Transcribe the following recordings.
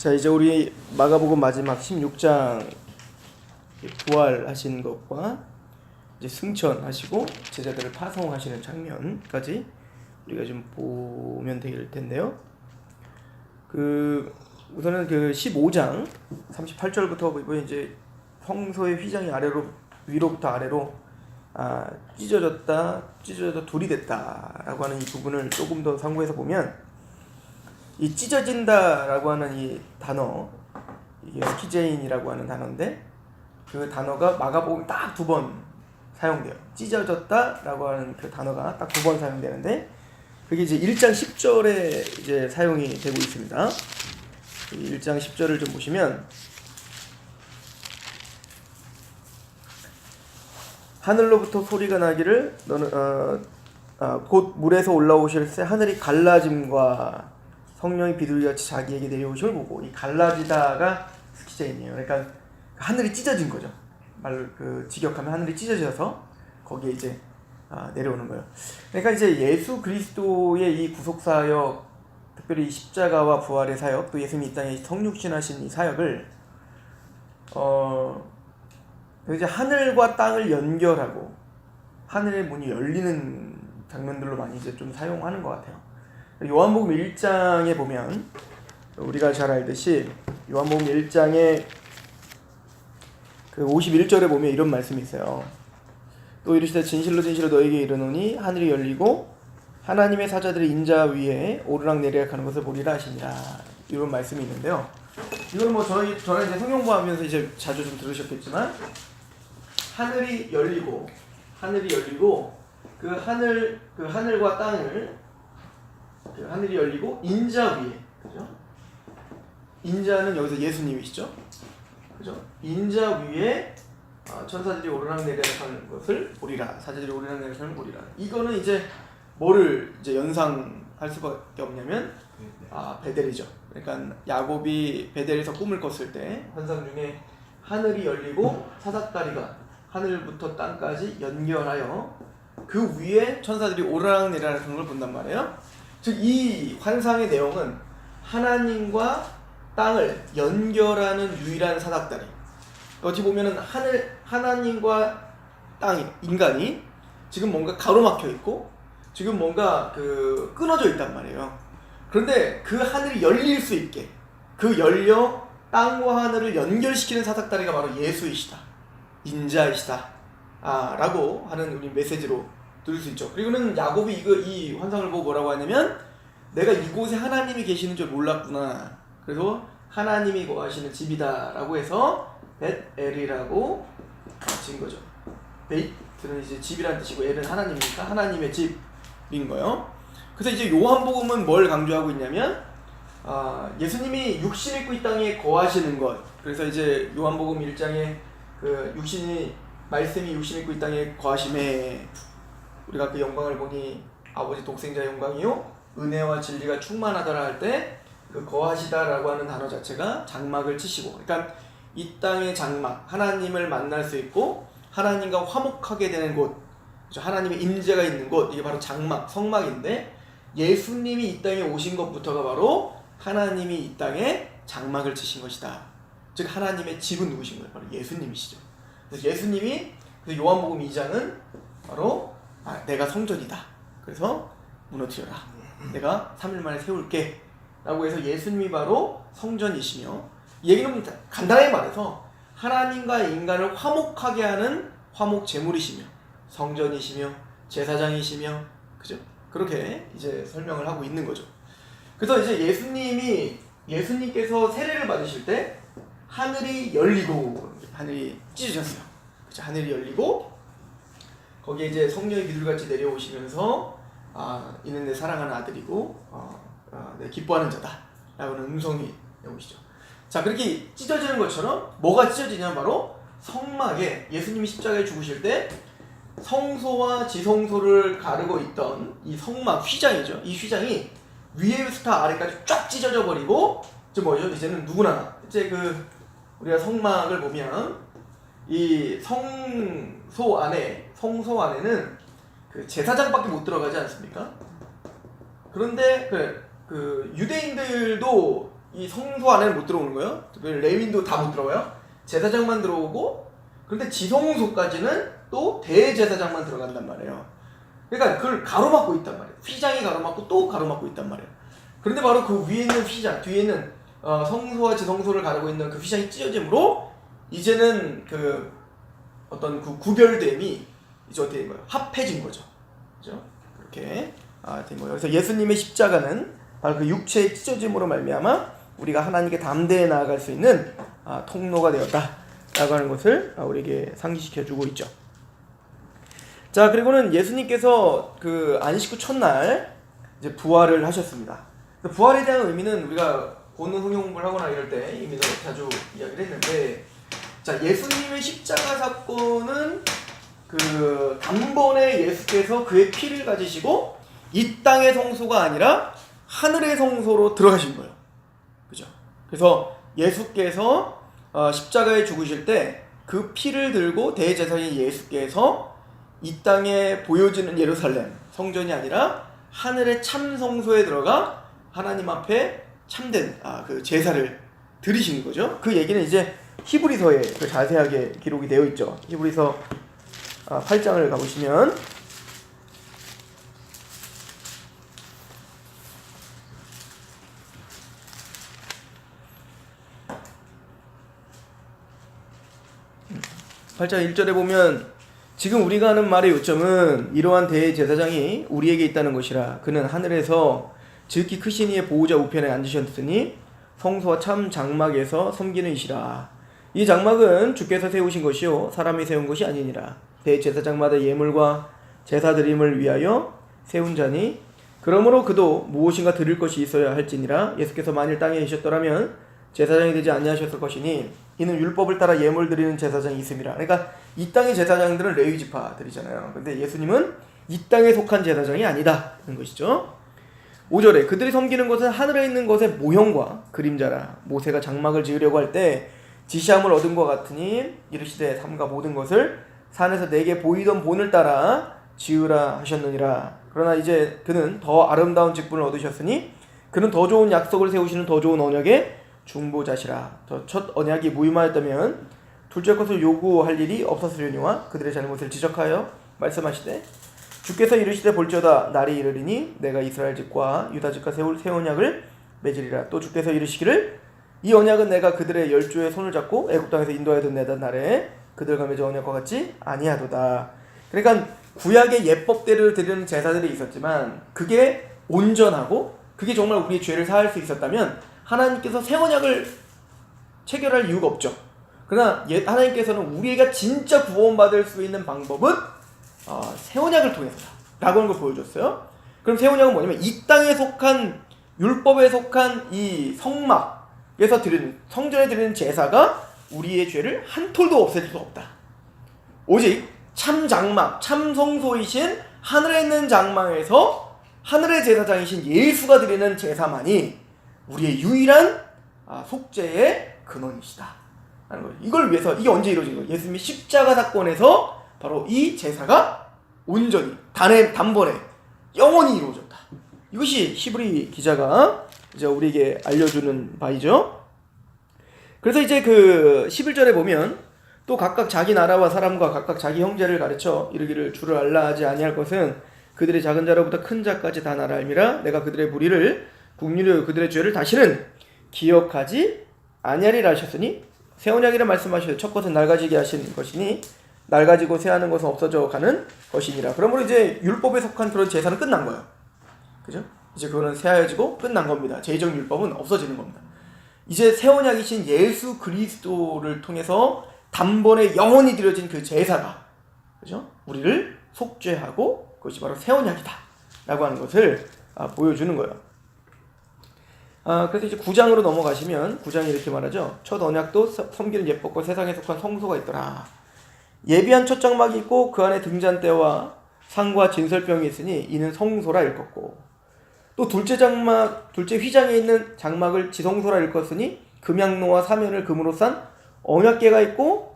자, 이제 우리 마가복음 마지막 16장 부활하신 것과 이제 승천하시고 제자들을 파송하시는 장면까지 우리가 좀 보면 될 텐데요. 우선은 15장 38절부터 보면 이제 성소의 휘장이 위로부터 아래로 찢어져 둘이 됐다라고 하는 이 부분을 조금 더 상고해서 보면, 이 찢어진다라고 하는 이 단어, 이게 스키제인이라고 하는 단어인데, 그 단어가 마가복음 딱 2번 사용돼요. 찢어졌다라고 하는 그 단어가 딱 2번 사용되는데, 그게 이제 1장 10절에 이제 사용이 되고 있습니다. 1장 10절을 좀 보시면, 하늘로부터 소리가 나기를 너는 곧 물에서 올라오실 새 하늘이 갈라짐과 성령이 비둘기같이 자기에게 내려오심을 보고, 이 갈라지다가 스키제인이에요. 그러니까 하늘이 찢어진 거죠. 말로 직역하면 하늘이 찢어져서 거기에 이제 내려오는 거예요. 그러니까 이제 예수 그리스도의 이 구속 사역, 특별히 이 십자가와 부활의 사역, 또 예수님이 이 땅에 성육신하신 이 사역을 이제 하늘과 땅을 연결하고 하늘의 문이 열리는 장면들로 많이 이제 좀 사용하는 것 같아요. 요한복음 1장에 보면, 우리가 잘 알듯이 요한복음 1장에 51절에 보면 이런 말씀이 있어요. 또 이르시되 진실로 진실로 너에게 이르노니 하늘이 열리고 하나님의 사자들이 인자 위에 오르락내리락 하는 것을 보리라 하시니라, 이런 말씀이 있는데요. 이건 뭐 저는 이제 성경공부하면서 이제 자주 좀 들으셨겠지만, 하늘이 열리고 그 하늘과 땅을, 하늘이 열리고 인자 위에, 그죠? 인자는 여기서 예수님이시죠, 그죠? 인자 위에 천사들이 오르락내리락 하는 것을 보리라, 사자들이 오르락내리락 하는 것을 보리라. 이거는 이제 뭐를 이제 연상할 수밖에 없냐면 베델이죠. 그러니까 야곱이 베델에서 꿈을 꿨을 때 환상 중에 하늘이 열리고 사닥다리가 하늘부터 땅까지 연결하여 그 위에 천사들이 오르락내리락 하는 걸 본단 말이에요. 즉 이 환상의 내용은 하나님과 땅을 연결하는 유일한 사닥다리, 어찌 보면은 하나님과 땅이, 인간이 지금 뭔가 가로막혀 있고 지금 뭔가 끊어져 있단 말이에요. 그런데 그 하늘이 열릴 수 있게, 열려 땅과 하늘을 연결시키는 사닥다리가 바로 예수이시다, 인자이시다 라고 하는 우리 메시지로 들을 수 있죠. 그리고는 야곱이 이 환상을 보고 뭐라고 하냐면, 내가 이곳에 하나님이 계시는 줄 몰랐구나, 그래서 하나님이 거하시는 집이다 라고 해서 벳엘이라고 지은 거죠. 베이트는 이제 집이라는 뜻이고 엘은 하나님이니까 하나님의 집인 거예요. 그래서 이제 요한복음은 뭘 강조하고 있냐면, 예수님이 육신 입고 이 땅에 거하시는 것. 그래서 이제 요한복음 1장에 말씀이 육신 입고 이 땅에 거하심에 우리가 그 영광을 보니 아버지 독생자의 영광이요 은혜와 진리가 충만하다라 할 때 그 거하시다라고 하는 단어 자체가 장막을 치시고, 그러니까 이 땅의 장막, 하나님을 만날 수 있고 하나님과 화목하게 되는 곳, 하나님의 임재가 있는 곳, 이게 바로 장막, 성막인데, 예수님이 이 땅에 오신 것부터가 바로 하나님이 이 땅에 장막을 치신 것이다. 즉 하나님의 집은 누구신 거예요? 바로 예수님이시죠. 그래서 예수님이, 요한복음 2장은 바로 내가 성전이다, 그래서 무너뜨려라, 내가 3일 만에 세울게 라고 해서 예수님이 바로 성전이시며, 이 얘기는 간단하게 말해서 하나님과 인간을 화목하게 하는 화목 제물이시며 성전이시며 제사장이시며, 그죠? 그렇게 이제 설명을 하고 있는 거죠. 그래서 이제 예수님께서 세례를 받으실 때 하늘이 열리고, 하늘이 찢어졌어요. 그죠? 하늘이 열리고 거기에 이제 성령이 비둘기같이 내려오시면서 이는 내 사랑하는 아들이고 내 기뻐하는 자다 라고는 음성이 나오시죠. 자, 그렇게 찢어지는 것처럼 뭐가 찢어지냐면 바로 성막에, 예수님이 십자가에 죽으실 때 성소와 지성소를 가르고 있던 이 성막, 휘장이죠. 이 휘장이 위에부터 아래까지 쫙 찢어져 버리고, 이제는 누구나 이제 우리가 성막을 보면 이 성소 안에는 제사장밖에 못 들어가지 않습니까? 그런데 유대인들도 이 성소 안에는 못 들어오는 거예요. 레위인도 다 못 들어가요. 제사장만 들어오고, 그런데 지성소까지는 또 대제사장만 들어간단 말이에요. 그러니까 그걸 가로막고 있단 말이에요. 휘장이 가로막고 또 가로막고 있단 말이에요. 그런데 바로 그 위에 있는 휘장, 뒤에 있는 성소와 지성소를 가르고 있는 그 휘장이 찢어짐으로 이제는 그 어떤 그 구별됨이 이제 어떻게 된 거예요? 합해진 거죠. 그죠? 그렇게 된 거예요. 그래서 예수님의 십자가는 바로 그 육체의 찢어짐으로 말미암아 우리가 하나님께 담대히 나아갈 수 있는 통로가 되었다라고 하는 것을 우리에게 상기시켜주고 있죠. 자, 그리고는 예수님께서 그 안식 후 첫날 이제 부활을 하셨습니다. 부활에 대한 의미는 우리가 본문 흥용 공부를 하거나 이럴 때 이미 자주 이야기를 했는데, 자, 예수님의 십자가 사건은 그 단번에 예수께서 그의 피를 가지시고 이 땅의 성소가 아니라 하늘의 성소로 들어가신 거예요. 그죠? 그래서 예수께서 십자가에 죽으실 때 그 피를 들고 대제사장인 예수께서 이 땅에 보여지는 예루살렘 성전이 아니라 하늘의 참 성소에 들어가 하나님 앞에 참된 그 제사를 드리신 거죠. 그 얘기는 이제 히브리서에 그 자세하게 기록이 되어 있죠. 히브리서 8장을 가보시면 (8장 1절에) 보면 지금 우리가 하는 말의 요점은 이러한 대제사장이 우리에게 있다는 것이라. 그는 하늘에서 지극히 크신 이의 보호자 우편에 앉으셨으니 성소와 참 장막에서 섬기는 이시라. 이 장막은 주께서 세우신 것이요 사람이 세운 것이 아니니라. 대제사장마다 예물과 제사 드림을 위하여 세운 자니 그러므로 그도 무엇인가 드릴 것이 있어야 할지니라. 예수께서 만일 땅에 계셨더라면 제사장이 되지 아니하셨을 것이니 이는 율법을 따라 예물 드리는 제사장이 있음이라. 그러니까 이 땅의 제사장들은 레위 지파들이잖아요. 근데 예수님은 이 땅에 속한 제사장이 아니다는 것이죠. 5절에 그들이 섬기는 것은 하늘에 있는 것의 모형과 그림자라. 모세가 장막을 지으려고 할 때 지시함을 얻은 것 같으니 이르시되 삼가 모든 것을 산에서 내게 보이던 본을 따라 지으라 하셨느니라. 그러나 이제 그는 더 아름다운 직분을 얻으셨으니 그는 더 좋은 약속을 세우시는 더 좋은 언약의 중보자시라. 첫 언약이 무임하였다면 둘째 것을 요구할 일이 없었으려니와 그들의 잘못을 지적하여 말씀하시되 주께서 이르시되 볼지어다 날이 이르리니 내가 이스라엘 집과 유다 집과 세울 새 언약을 맺으리라. 또 주께서 이르시기를 이 언약은 내가 그들의 열조의 손을 잡고 애굽 땅에서 인도하여 내던 날에 그들과 맺은 언약과 같지 아니하도다. 그러니까 구약의 예법대로 드리는 제사들이 있었지만 그게 온전하고 그게 정말 우리의 죄를 사할 수 있었다면 하나님께서 새 언약을 체결할 이유가 없죠. 그러나 하나님께서는 우리가 진짜 구원받을 수 있는 방법은 새 언약을 통해서다 라고 하는 걸 보여줬어요. 그럼 새 언약은 뭐냐면 이 땅에 속한 율법에 속한 이 성막에서 드리는 성전에 드리는 제사가 우리의 죄를 한 톨도 없앨 수 없다. 오직 참 장막, 참 성소이신 하늘에 있는 장막에서 하늘의 제사장이신 예수가 드리는 제사만이 우리의 유일한 속죄의 근원이시다 라는 거예요. 이걸 위해서 이게 언제 이루어진 거예요? 예수님이 십자가 사건에서 바로 이 제사가 온전히 단번에 영원히 이루어졌다. 이것이 히브리 기자가 이제 우리에게 알려주는 바이죠. 그래서 이제 그 11절에 보면 또 각각 자기 나라와 사람과 각각 자기 형제를 가르쳐 이르기를 주를 알라 하지 아니할 것은 그들의 작은 자로부터 큰 자까지 다 나라 알미라. 내가 그들의 불의를 국률로 그들의 죄를 다시는 기억하지 아니하리라 하셨으니 새 언약이라 말씀하셔서 첫 것은 낡아지게 하신 것이니 낡아지고 새하는 것은 없어져 가는 것이니라. 그러므로 이제 율법에 속한 그런 제사는 끝난 거예요. 그죠? 이제 그거는 새하여지고 끝난 겁니다. 제의적 율법은 없어지는 겁니다. 이제 새 언약이신 예수 그리스도를 통해서 단번에 영원히 드려진 그 제사가, 그죠? 우리를 속죄하고 그것이 바로 새 언약이다 라고 하는 것을 보여주는 거예요. 그래서 이제 9장으로 넘어가시면 9장이 이렇게 말하죠. 첫 언약도 섬기는 예법과 세상에 속한 성소가 있더라. 예비한 첫 장막이 있고 그 안에 등잔대와 상과 진설병이 있으니 이는 성소라 일컫고, 또 둘째 휘장에 있는 장막을 지성소라 일컫으니 금양로와 사면을 금으로 싼 언약궤가 있고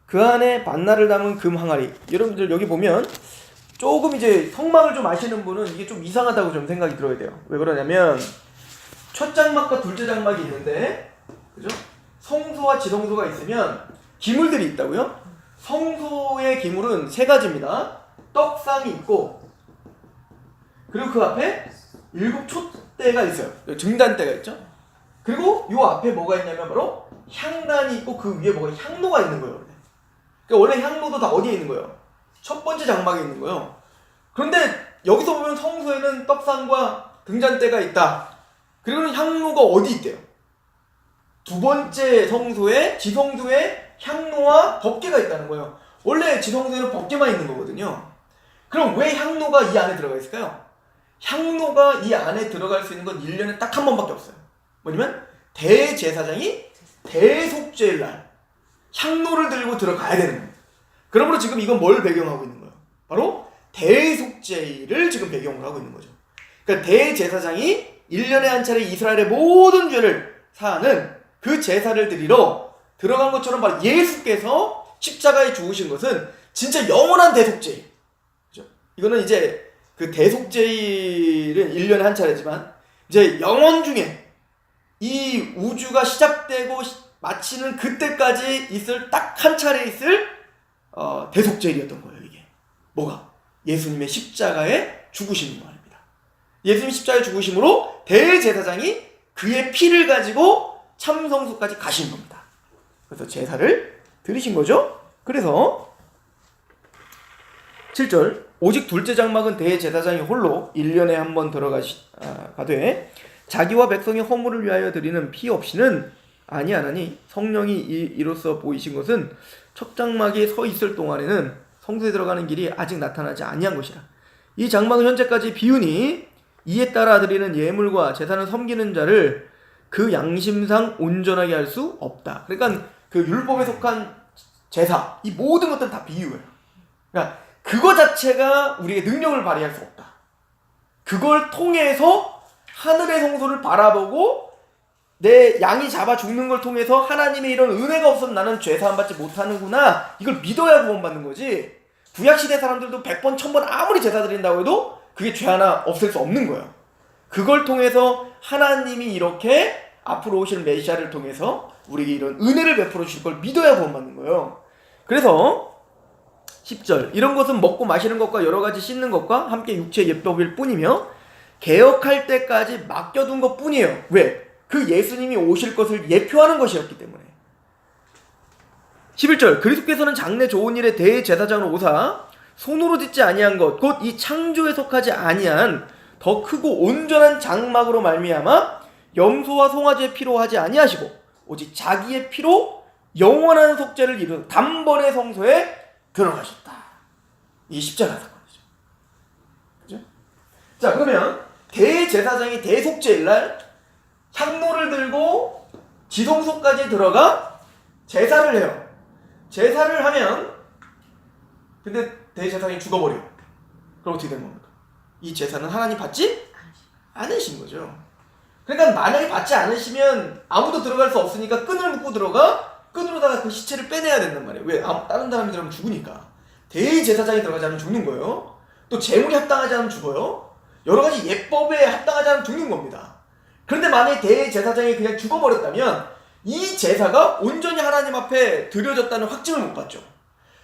그 안에 만나를 담은 금 항아리. 여러분들 여기 보면 조금 이제 성막을 좀 아시는 분은 이게 좀 이상하다고 좀 생각이 들어야 돼요. 왜 그러냐면 첫 장막과 둘째 장막이 있는데, 그죠? 성소와 지성소가 있으면 기물들이 있다고요? 성소의 기물은 세 가지입니다. 떡상이 있고, 그리고 그 앞에 7 촛대가 있어요. 증단대가 있죠? 그리고 요 앞에 뭐가 있냐면 바로 향단이 있고 그 위에 뭐가 향로가 있는 거예요. 그러니까 원래 향로도 다 어디에 있는 거예요? 첫 번째 장막에 있는 거예요. 그런데 여기서 보면 성소에는 떡상과 등잔대가 있다. 그리고는 향로가 어디 있대요? 두 번째 성소에 지성소에 향로와 법궤가 있다는 거예요. 원래 지성소에는 법궤만 있는 거거든요. 그럼 왜 향로가 이 안에 들어가 있을까요? 향로가 이 안에 들어갈 수 있는 건 1년에 딱 한 번밖에 없어요. 뭐냐면 대제사장이 대속죄일 날 향로를 들고 들어가야 되는 거예요. 그러므로 지금 이건 뭘 배경하고 있는 거예요? 바로 대속죄일을 지금 배경으로 하고 있는 거죠. 그러니까 대제사장이 1년에 한 차례 이스라엘의 모든 죄를 사하는 그 제사를 드리러 들어간 것처럼 바로 예수께서 십자가에 죽으신 것은 진짜 영원한 대속죄일. 그죠? 이거는 이제 그 대속죄일은 1년에 한 차례지만 이제 영원 중에 이 우주가 시작되고 마치는 그때까지 있을 딱 한 차례 있을 대속죄일이었던 거예요. 이게 뭐가? 예수님의 십자가에 죽으시는 말입니다. 예수님 십자가에 죽으심으로 대제사장이 그의 피를 가지고 참성소까지 가신 겁니다. 그래서 제사를 드리신 거죠. 그래서 7절 오직 둘째 장막은 대제사장이 홀로 1년에 한 번 들어가되 자기와 백성의 허물을 위하여 드리는 피 없이는 아니하나니 성령이 이로써 보이신 것은 첫 장막이 서 있을 동안에는 성소에 들어가는 길이 아직 나타나지 아니한 것이라. 이 장막은 현재까지 비우니 이에 따라 드리는 예물과 제사는 섬기는 자를 그 양심상 온전하게 할 수 없다. 그러니까 그 율법에 속한 제사, 이 모든 것들은 다 비유예요. 그러니까 그거 자체가 우리의 능력을 발휘할 수 없다. 그걸 통해서 하늘의 성소를 바라보고 내 양이 잡아 죽는 걸 통해서 하나님의 이런 은혜가 없으면 나는 죄 사함 받지 못하는구나, 이걸 믿어야 구원받는 거지. 구약시대 사람들도 100번 1000번 아무리 제사 드린다고 해도 그게 죄 하나 없앨 수 없는 거예요. 그걸 통해서 하나님이 이렇게 앞으로 오실 메시아를 통해서 우리에게 이런 은혜를 베풀어 주실 걸 믿어야 구원받는 거예요. 그래서 10절 이런 것은 먹고 마시는 것과 여러 가지 씻는 것과 함께 육체의 예법일 뿐이며 개혁할 때까지 맡겨둔 것 뿐이에요. 왜? 그 예수님이 오실 것을 예표하는 것이었기 때문에. 11절 그리스도께서는 장래 좋은 일에 대제사장으로 오사 손으로 짓지 아니한 것 곧 이 창조에 속하지 아니한 더 크고 온전한 장막으로 말미암아 염소와 송아지의 피로 하지 아니하시고 오직 자기의 피로 영원한 속죄를 이룬 단번에 성소에 들어가셨다. 이 십자가 사건이죠. 그죠? 자, 그러면 대제사장이 대속죄일날 향로를 들고 지성소까지 들어가 제사를 해요. 제사를 하면 근데 대제사장이 죽어버려. 그럼 어떻게 되는 겁니까? 이 제사는 하나님 받지 않으신 거죠. 그러니까 만약에 받지 않으시면 아무도 들어갈 수 없으니까 끈을 묶고 들어가 끈으로다가 그 시체를 빼내야 된단 말이에요. 왜? 다른 사람이 들어가면 죽으니까. 대제사장이 들어가지 않으면 죽는 거예요. 또 제물이 합당하지 않으면 죽어요. 여러 가지 예법에 합당하지 않으면 죽는 겁니다. 그런데 만약에 대제사장이 그냥 죽어버렸다면 이 제사가 온전히 하나님 앞에 드려졌다는 확증을 못 받죠.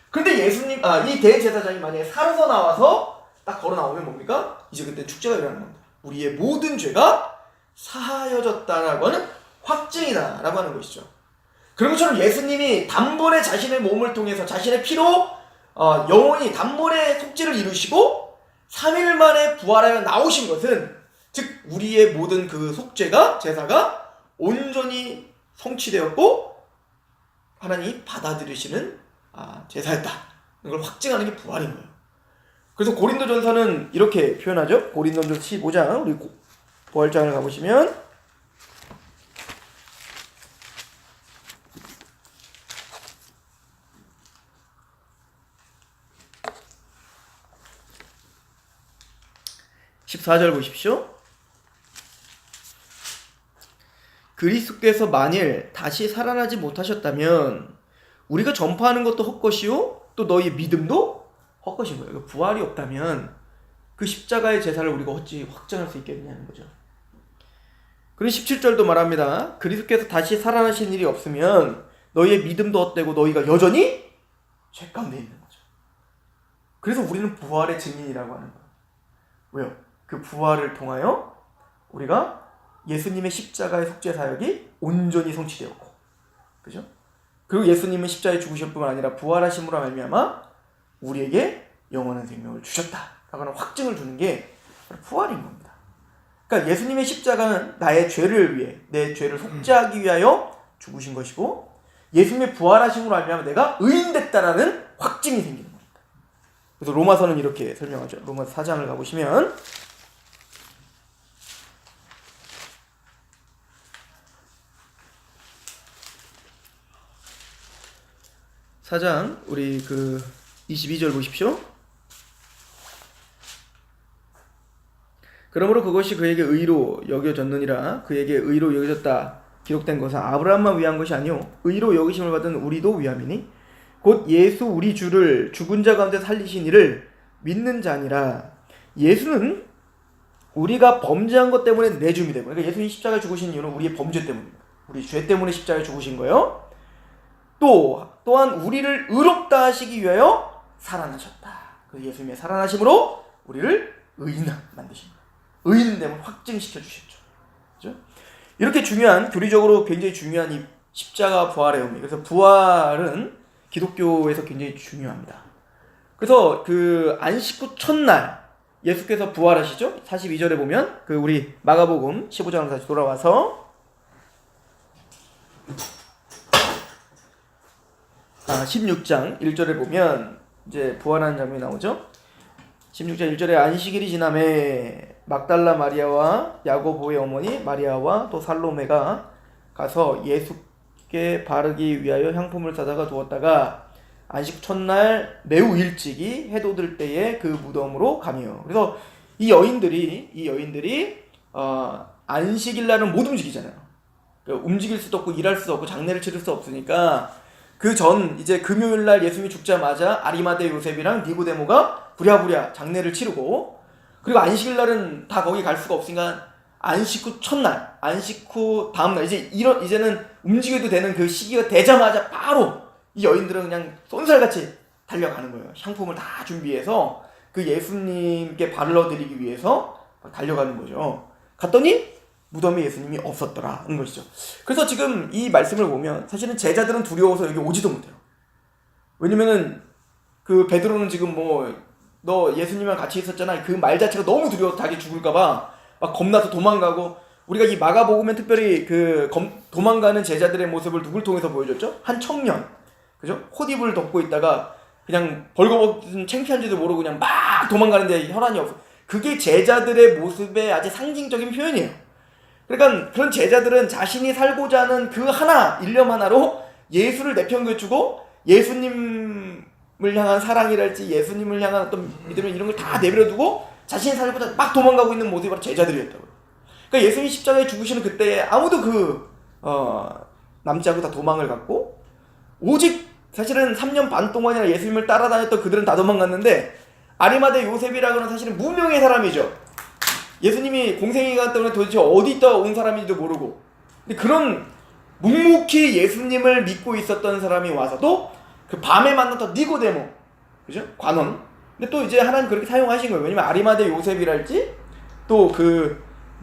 그런데 이 대제사장이 만약에 살아서 나와서 딱 걸어 나오면 뭡니까? 이제 그때 축제가 일어나는 겁니다. 우리의 모든 죄가 사하여졌다라고 하는 확증이다라고 하는 것이죠. 그런 것처럼 예수님이 단번에 자신의 몸을 통해서 자신의 피로 영원히 단번에 속죄를 이루시고 3일 만에 부활하여 나오신 것은 즉 우리의 모든 그 속죄가 제사가 온전히 성취되었고 하나님이 받아들이시는 제사였다. 이걸 확증하는 게 부활인 거예요. 그래서 고린도전서는 이렇게 표현하죠. 고린도전서 15장 우리 부활장을 가보시면 14절 보십시오. 그리스도께서 만일 다시 살아나지 못하셨다면 우리가 전파하는 것도 헛것이요 또 너희 믿음도 헛것인 거예요. 부활이 없다면 그 십자가의 제사를 우리가 어찌 확증할 수 있겠냐는 거죠. 그리고 17절도 말합니다. 그리스도께서 다시 살아나신 일이 없으면 너희의 믿음도 헛되고 너희가 여전히 죄 가운데 있는 거죠. 그래서 우리는 부활의 증인이라고 하는 거예요. 왜요? 그 부활을 통하여 우리가 예수님의 십자가의 속죄 사역이 온전히 성취되었고, 그죠? 그리고 예수님은 십자가에 죽으실 뿐만 아니라 부활하심으로 말미암아 우리에게 영원한 생명을 주셨다라고 하는 확증을 주는 게 부활인 겁니다. 그러니까 예수님의 십자가는 나의 죄를 위해, 내 죄를 속죄하기 위하여 죽으신 것이고, 예수님의 부활하심으로 말미암아 내가 의인됐다라는 확증이 생기는 겁니다. 그래서 로마서는 이렇게 설명하죠. 로마서 4장을 가보시면 4장 우리 22절 보십시오. 그러므로 그것이 그에게 의로 여겨졌느니라. 그에게 의로 여겨졌다 기록된 것은 아브라함만 위한 것이 아니요 의로 여기심을 받은 우리도 위함이니 곧 예수 우리 주를 죽은 자 가운데 살리신 이를 믿는 자니라. 예수는 우리가 범죄한 것 때문에 내줌이 되고, 그러니까 예수님이 십자가에 죽으신 이유는 우리의 범죄 때문입니다. 우리 죄 때문에 십자가에 죽으신 거예요. 또한 우리를 의롭다 하시기 위하여 살아나셨다. 그 예수님의 살아나심으로 우리를 의인 만드신 거예요. 의인됨을 확증시켜 주셨죠. 그렇죠? 이렇게 중요한, 교리적으로 굉장히 중요한 이 십자가 부활의 의미. 그래서 부활은 기독교에서 굉장히 중요합니다. 그래서 그 안식 후 첫날 예수께서 부활하시죠. 42절에 보면 우리 마가복음 15장으로 다시 돌아와서 16장 1절에 보면 이제 부활하는 장면이 나오죠. 16장 1절에 안식일이 지남에 막달라 마리아와 야고보의 어머니 마리아와 또 살로메가 가서 예수께 바르기 위하여 향품을 사다가 두었다가 안식 첫날 매우 일찍이 해 돋을 때에 그 무덤으로 가며. 그래서 이 여인들이 안식일 날은 못 움직이잖아요. 그러니까 움직일 수도 없고 일할 수도 없고 장례를 치를 수 없으니까 그 전 이제 금요일 날 예수님이 죽자마자 아리마대 요셉이랑 니고데모가 부랴부랴 장례를 치르고, 그리고 안식일 날은 다 거기 갈 수가 없으니까 안식 후 첫날, 안식 후 다음날 이제는 움직여도 되는 그 시기가 되자마자 바로 이 여인들은 그냥 쏜살같이 달려가는 거예요. 향품을 다 준비해서 그 예수님께 발라드리기 위해서 달려가는 거죠. 갔더니 무덤에 예수님이 없었더라는 것이죠. 그래서 지금 이 말씀을 보면 사실은 제자들은 두려워서 여기 오지도 못해요. 왜냐면은 그 베드로는 지금 너 예수님이랑 같이 있었잖아, 그 말 자체가 너무 두려워서 자기 죽을까봐 막 겁나서 도망가고, 우리가 이 마가복음에 특별히 도망가는 제자들의 모습을 누굴 통해서 보여줬죠? 한 청년, 그죠? 콧입을 덮고 있다가 그냥 벌거벗은 창피한지도 모르고 그냥 막 도망가는데 혈안이 없어. 그게 제자들의 모습의 아주 상징적인 표현이에요. 그러니까 그런 제자들은 자신이 살고자 하는 그 일념 하나로 예수를 내팽개치고 예수님을 향한 사랑이랄지 예수님을 향한 어떤 믿음 이런 걸 다 내버려두고 자신이 살고자 막 도망가고 있는 모습이 바로 제자들이었다고요. 그러니까 예수님이 십자가에 죽으시는 그때에 아무도 남지 않고 다 도망을 갔고, 오직 사실은 3년 반 동안이나 예수님을 따라다녔던 그들은 다 도망갔는데, 아리마대 요셉이라고는 사실은 무명의 사람이죠. 예수님이 공생애가 때문에 도대체 어디 있다 온 사람인지도 모르고, 근데 그런 묵묵히 예수님을 믿고 있었던 사람이 와서도 그 밤에 만났던 니고데모, 그죠? 관원. 근데 또 이제 하나님 그렇게 사용하신 거예요. 왜냐면 아리마대 요셉이랄지 또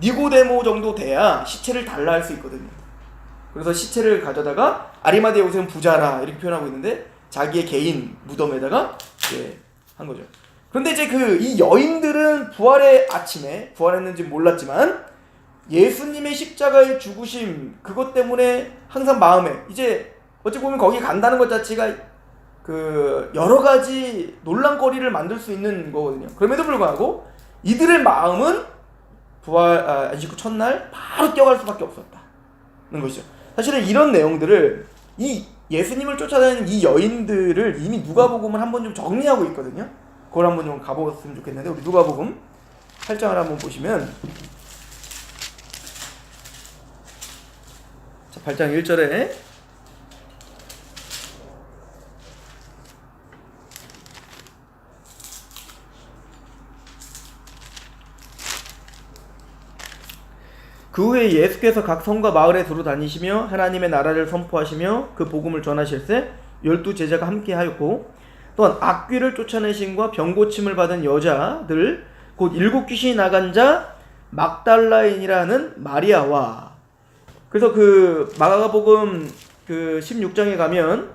니고데모 정도 돼야 시체를 달라 할 수 있거든요. 그래서 시체를 가져다가 아리마대 요셉은 부자라 이렇게 표현하고 있는데 자기의 개인 무덤에다가 이제 한 거죠. 그런데 이제 이 여인들은 부활의 아침에 부활했는지 몰랐지만 예수님의 십자가의 죽으심 그것 때문에 항상 마음에 이제 어찌 보면 거기 간다는 것 자체가 여러 가지 논란거리를 만들 수 있는 거거든요. 그럼에도 불구하고 이들의 마음은 안식 후 첫날 바로 뛰어갈 수밖에 없었다는 것이죠. 사실은 이런 내용들을 이 예수님을 쫓아다니는 이 여인들을 이미 누가복음은 한번 좀 정리하고 있거든요. 그걸 한번 좀 가보았으면 좋겠는데, 우리 누가복음 8장을 한번 보시면, 자, 8장 1절에 그 후에 예수께서 각 성과 마을에 두루 다니시며 하나님의 나라를 선포하시며 그 복음을 전하실세 12제자가 함께하였고 또한 악귀를 쫓아내심과 병고침을 받은 여자들 곧 7귀신이 나간 자 막달라인이라는 마리아와. 그래서 그 마가복음 그 16장에 가면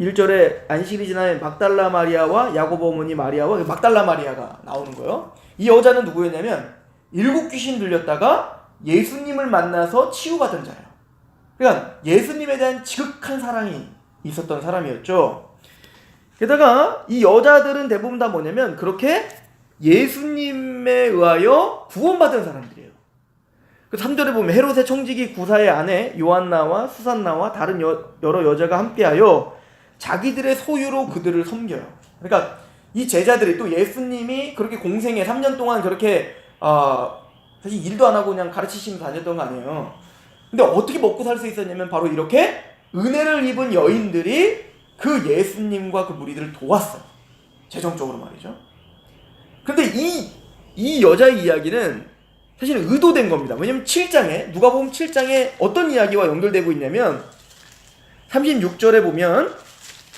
1절에 안식일이 지난 막달라 마리아와 야고보 어머니 마리아와 막달라 마리아가 나오는 거예요. 이 여자는 누구였냐면 7귀신 들렸다가 예수님을 만나서 치유받은 자예요. 그러니까 예수님에 대한 지극한 사랑이 있었던 사람이었죠. 게다가 이 여자들은 대부분 다 뭐냐면 그렇게 예수님에 의하여 구원받은 사람들이에요. 그 3절에 보면 헤롯의 청지기 구사의 아내 요한나와 수산나와 다른 여러 여자가 함께하여 자기들의 소유로 그들을 섬겨요. 그러니까 이 제자들이 또 예수님이 그렇게 공생에 3년 동안 그렇게 사실 일도 안 하고 그냥 가르치시면서 다녔던 거 아니에요. 근데 어떻게 먹고 살 수 있었냐면 바로 이렇게 은혜를 입은 여인들이 그 예수님과 그 무리들을 도왔어요. 재정적으로 말이죠. 근데 이 여자의 이야기는 사실은 의도된 겁니다. 왜냐면 7장에 누가복음 7장에 어떤 이야기와 연결되고 있냐면 36절에 보면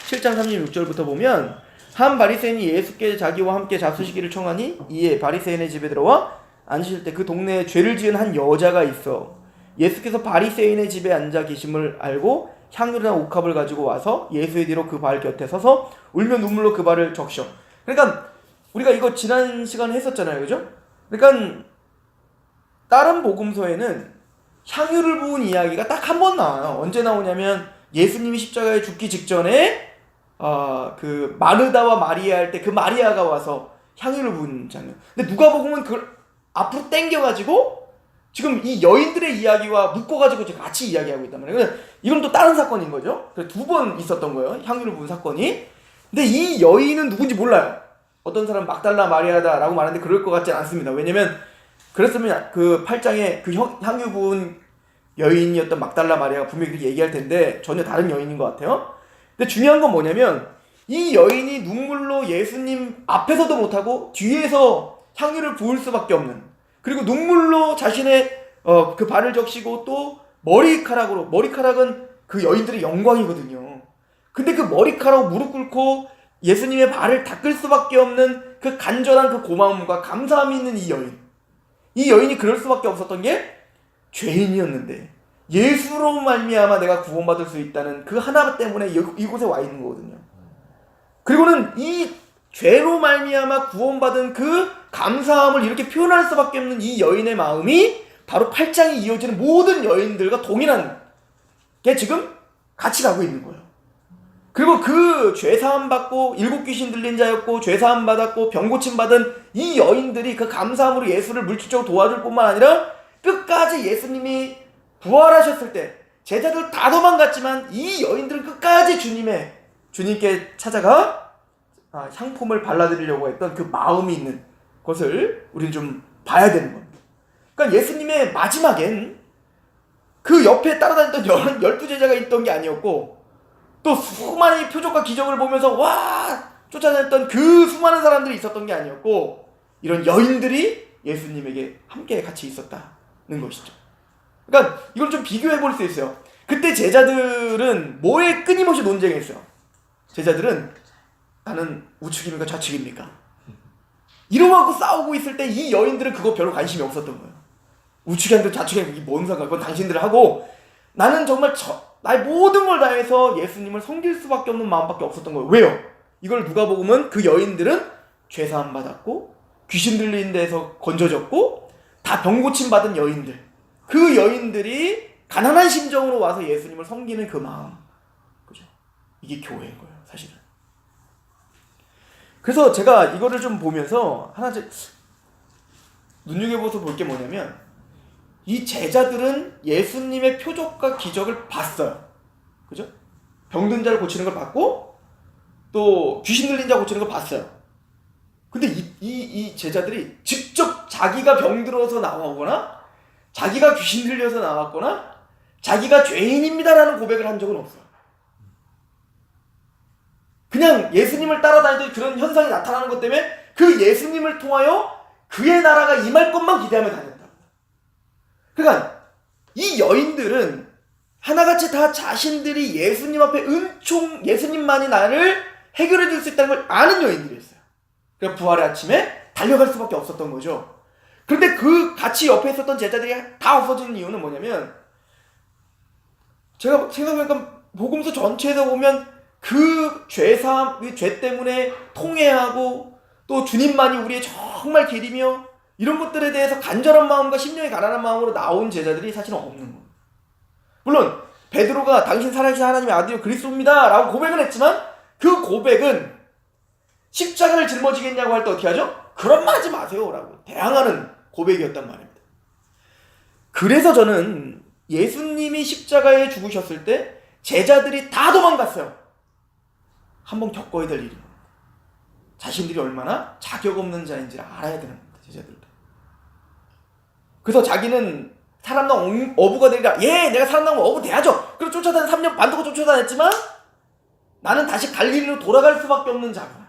7장 36절부터 보면 한 바리새인이 예수께 자기와 함께 잡수시기를 청하니 이에 바리새인의 집에 들어와 앉으실 때 그 동네에 죄를 지은 한 여자가 있어 예수께서 바리새인의 집에 앉아 계심을 알고 향유나 옥합을 가지고 와서 예수의 뒤로 그 발 곁에 서서 울며 눈물로 그 발을 적셔. 그러니까 우리가 이거 지난 시간에 했었잖아요, 그죠? 그러니까 다른 복음서에는 향유를 부은 이야기가 딱 한 번 나와요. 언제 나오냐면 예수님이 십자가에 죽기 직전에 그 마르다와 마리아 할 때 그 마리아가 와서 향유를 부은 장면. 근데 누가복음은 그걸 앞으로 당겨가지고 지금 이 여인들의 이야기와 묶어가지고 지금 같이 이야기하고 있단 말이에요. 이건 또 다른 사건인 거죠. 두 번 있었던 거예요, 향유를 부은 사건이. 근데 이 여인은 누군지 몰라요. 어떤 사람은 막달라 마리아다라고 말하는데 그럴 것 같지 않습니다. 왜냐면 그랬으면 그 8장에 그 향유 부은 여인이었던 막달라 마리아가 분명히 그렇게 얘기할 텐데 전혀 다른 여인인 것 같아요. 근데 중요한 건 뭐냐면 이 여인이 눈물로 예수님 앞에서도 못하고 뒤에서 향유를 부을 수밖에 없는, 그리고 눈물로 자신의 그 발을 적시고 또 머리카락은 그 여인들의 영광이거든요. 근데 그 머리카락 무릎 꿇고 예수님의 발을 닦을 수밖에 없는 그 간절한 그 고마움과 감사함이 있는 이 여인이 그럴 수밖에 없었던 게 죄인이었는데 예수로 말미암아 내가 구원받을 수 있다는 그 하나 때문에 이곳에 와 있는 거거든요. 그리고는 이 죄로 말미암아 구원받은 그 감사함을 이렇게 표현할 수밖에 없는 이 여인의 마음이 바로 8장에 이어지는 모든 여인들과 동일한 게 지금 같이 가고 있는 거예요. 그리고 그 죄사함 받고 7귀신 들린 자였고 죄사함 받았고 병고침 받은 이 여인들이 그 감사함으로 예수를 물질적으로 도와줄 뿐만 아니라 끝까지 예수님이 부활하셨을 때 제자들 다 도망갔지만 이 여인들은 끝까지 주님께 찾아가 향품을 발라드리려고 했던 그 마음이 있는 것을 우리는 좀 봐야 되는 겁니다. 그러니까 예수님의 마지막엔 그 옆에 따라다녔던 12제자가 있던 게 아니었고 또 수많은 표적과 기적을 보면서 와 쫓아다녔던 그 수많은 사람들이 있었던 게 아니었고 이런 여인들이 예수님에게 함께 같이 있었다는 것이죠. 그러니까 이걸 좀 비교해 볼 수 있어요. 그때 제자들은 뭐에 끊임없이 논쟁했어요. 제자들은 나는 우측입니까 좌측입니까? 이러고 싸우고 있을 때 이 여인들은 그거 별로 관심이 없었던 거예요. 우측이 아니라 좌측이 아니라 뭔 상관, 그건 당신들 하고 나는 정말 나의 모든 걸 다해서 예수님을 섬길 수밖에 없는 마음밖에 없었던 거예요. 왜요? 이걸 누가복음은 그 여인들은 죄사함 받았고 귀신 들린 데서 건져졌고 다 병고침 받은 여인들, 그 여인들이 가난한 심정으로 와서 예수님을 섬기는 그 마음, 그죠? 이게 교회인 거예요, 사실은. 그래서 제가 이거를 좀 보면서 하나 눈여겨봐서 볼 게 뭐냐면 이 제자들은 예수님의 표적과 기적을 봤어요. 그죠? 병든 자를 고치는 걸 봤고 또 귀신 들린 자 고치는 걸 봤어요. 근데 이 제자들이 직접 자기가 병들어서 나오거나 자기가 귀신 들려서 나왔거나 자기가 죄인입니다라는 고백을 한 적은 없어요. 그냥 예수님을 따라다니던 그런 현상이 나타나는 것 때문에 그 예수님을 통하여 그의 나라가 임할 것만 기대하며 다녔다. 그러니까 이 여인들은 하나같이 다 자신들이 예수님 앞에 예수님만이 나를 해결해 줄 수 있다는 걸 아는 여인들이었어요. 그러니까 부활의 아침에 달려갈 수밖에 없었던 거죠. 그런데 그 같이 옆에 있었던 제자들이 다 없어지는 이유는 뭐냐면, 제가 생각해보니까 복음서 전체에서 보면 그 죄 때문에 통회하고 또 주님만이 우리의 정말 길이며 이런 것들에 대해서 간절한 마음과 심령이 가난한 마음으로 나온 제자들이 사실은 없는 거예요. 물론 베드로가 당신 살아계신 하나님의 아들이요 그리스도입니다 라고 고백은 했지만, 그 고백은 십자가를 짊어지겠냐고 할 때 어떻게 하죠? 그런 말 하지 마세요 라고 대항하는 고백이었단 말입니다. 그래서 저는 예수님이 십자가에 죽으셨을 때 제자들이 다 도망갔어요. 한번 겪어야 될 일입니다. 자신들이 얼마나 자격 없는 자인지를 알아야 되는 겁니다. 제자들도. 그래서 자기는 사람당 어부가 되리라. 예, 내가 사람당 어부 돼야죠. 그리고 쫓아다닌 3년 반 동안 쫓아다녔지만 나는 다시 갈릴리로 돌아갈 수밖에 없는 자구나.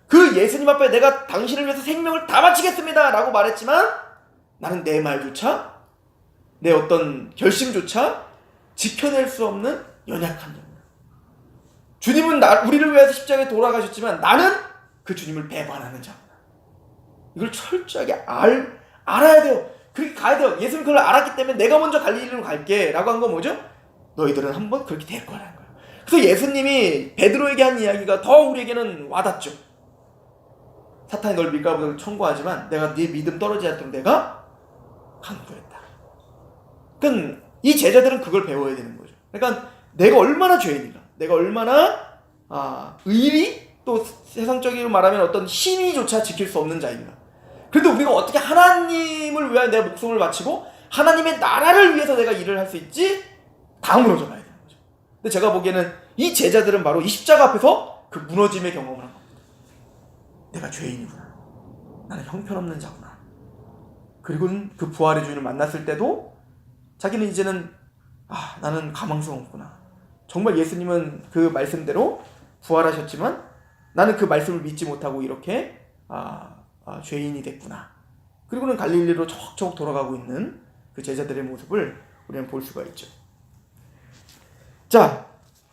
그 예수님 앞에 내가 당신을 위해서 생명을 다 바치겠습니다 라고 말했지만, 나는 내 말조차, 내 어떤 결심조차 지켜낼 수 없는 연약한 자입니다. 주님은 우리를 위해서 십자가에 돌아가셨지만 나는 그 주님을 배반하는 자구나. 이걸 철저하게 알아야 돼요. 그렇게 가야 돼요. 예수님 그걸 알았기 때문에 내가 먼저 갈릴리로 갈게 라고 한 건 뭐죠? 너희들은 한번 그렇게 될 거라는 거예요. 그래서 예수님이 베드로에게 한 이야기가 더 우리에게는 와닿죠. 사탄이 널 밀가부를 청구하지만 내가 네 믿음 떨어지지 않도록 내가 강구했다. 그러니까 이 제자들은 그걸 배워야 되는 거죠. 그러니까 내가 얼마나 죄인인가, 내가 얼마나 의리, 또 세상적으로 말하면 어떤 신의조차 지킬 수 없는 자인가. 그런데 우리가 어떻게 하나님을 위하여 내 목숨을 바치고 하나님의 나라를 위해서 내가 일을 할 수 있지? 다 무너져 봐야 되는 거죠. 근데 제가 보기에는 이 제자들은 바로 이 십자가 앞에서 그 무너짐의 경험을 한 겁니다. 내가 죄인이구나. 나는 형편없는 자구나. 그리고는 그 부활의 주인을 만났을 때도 자기는 이제는 나는 가망성 없구나. 정말 예수님은 그 말씀대로 부활하셨지만 나는 그 말씀을 믿지 못하고 이렇게 죄인이 됐구나. 그리고는 갈릴리로 척척 돌아가고 있는 그 제자들의 모습을 우리는 볼 수가 있죠. 자,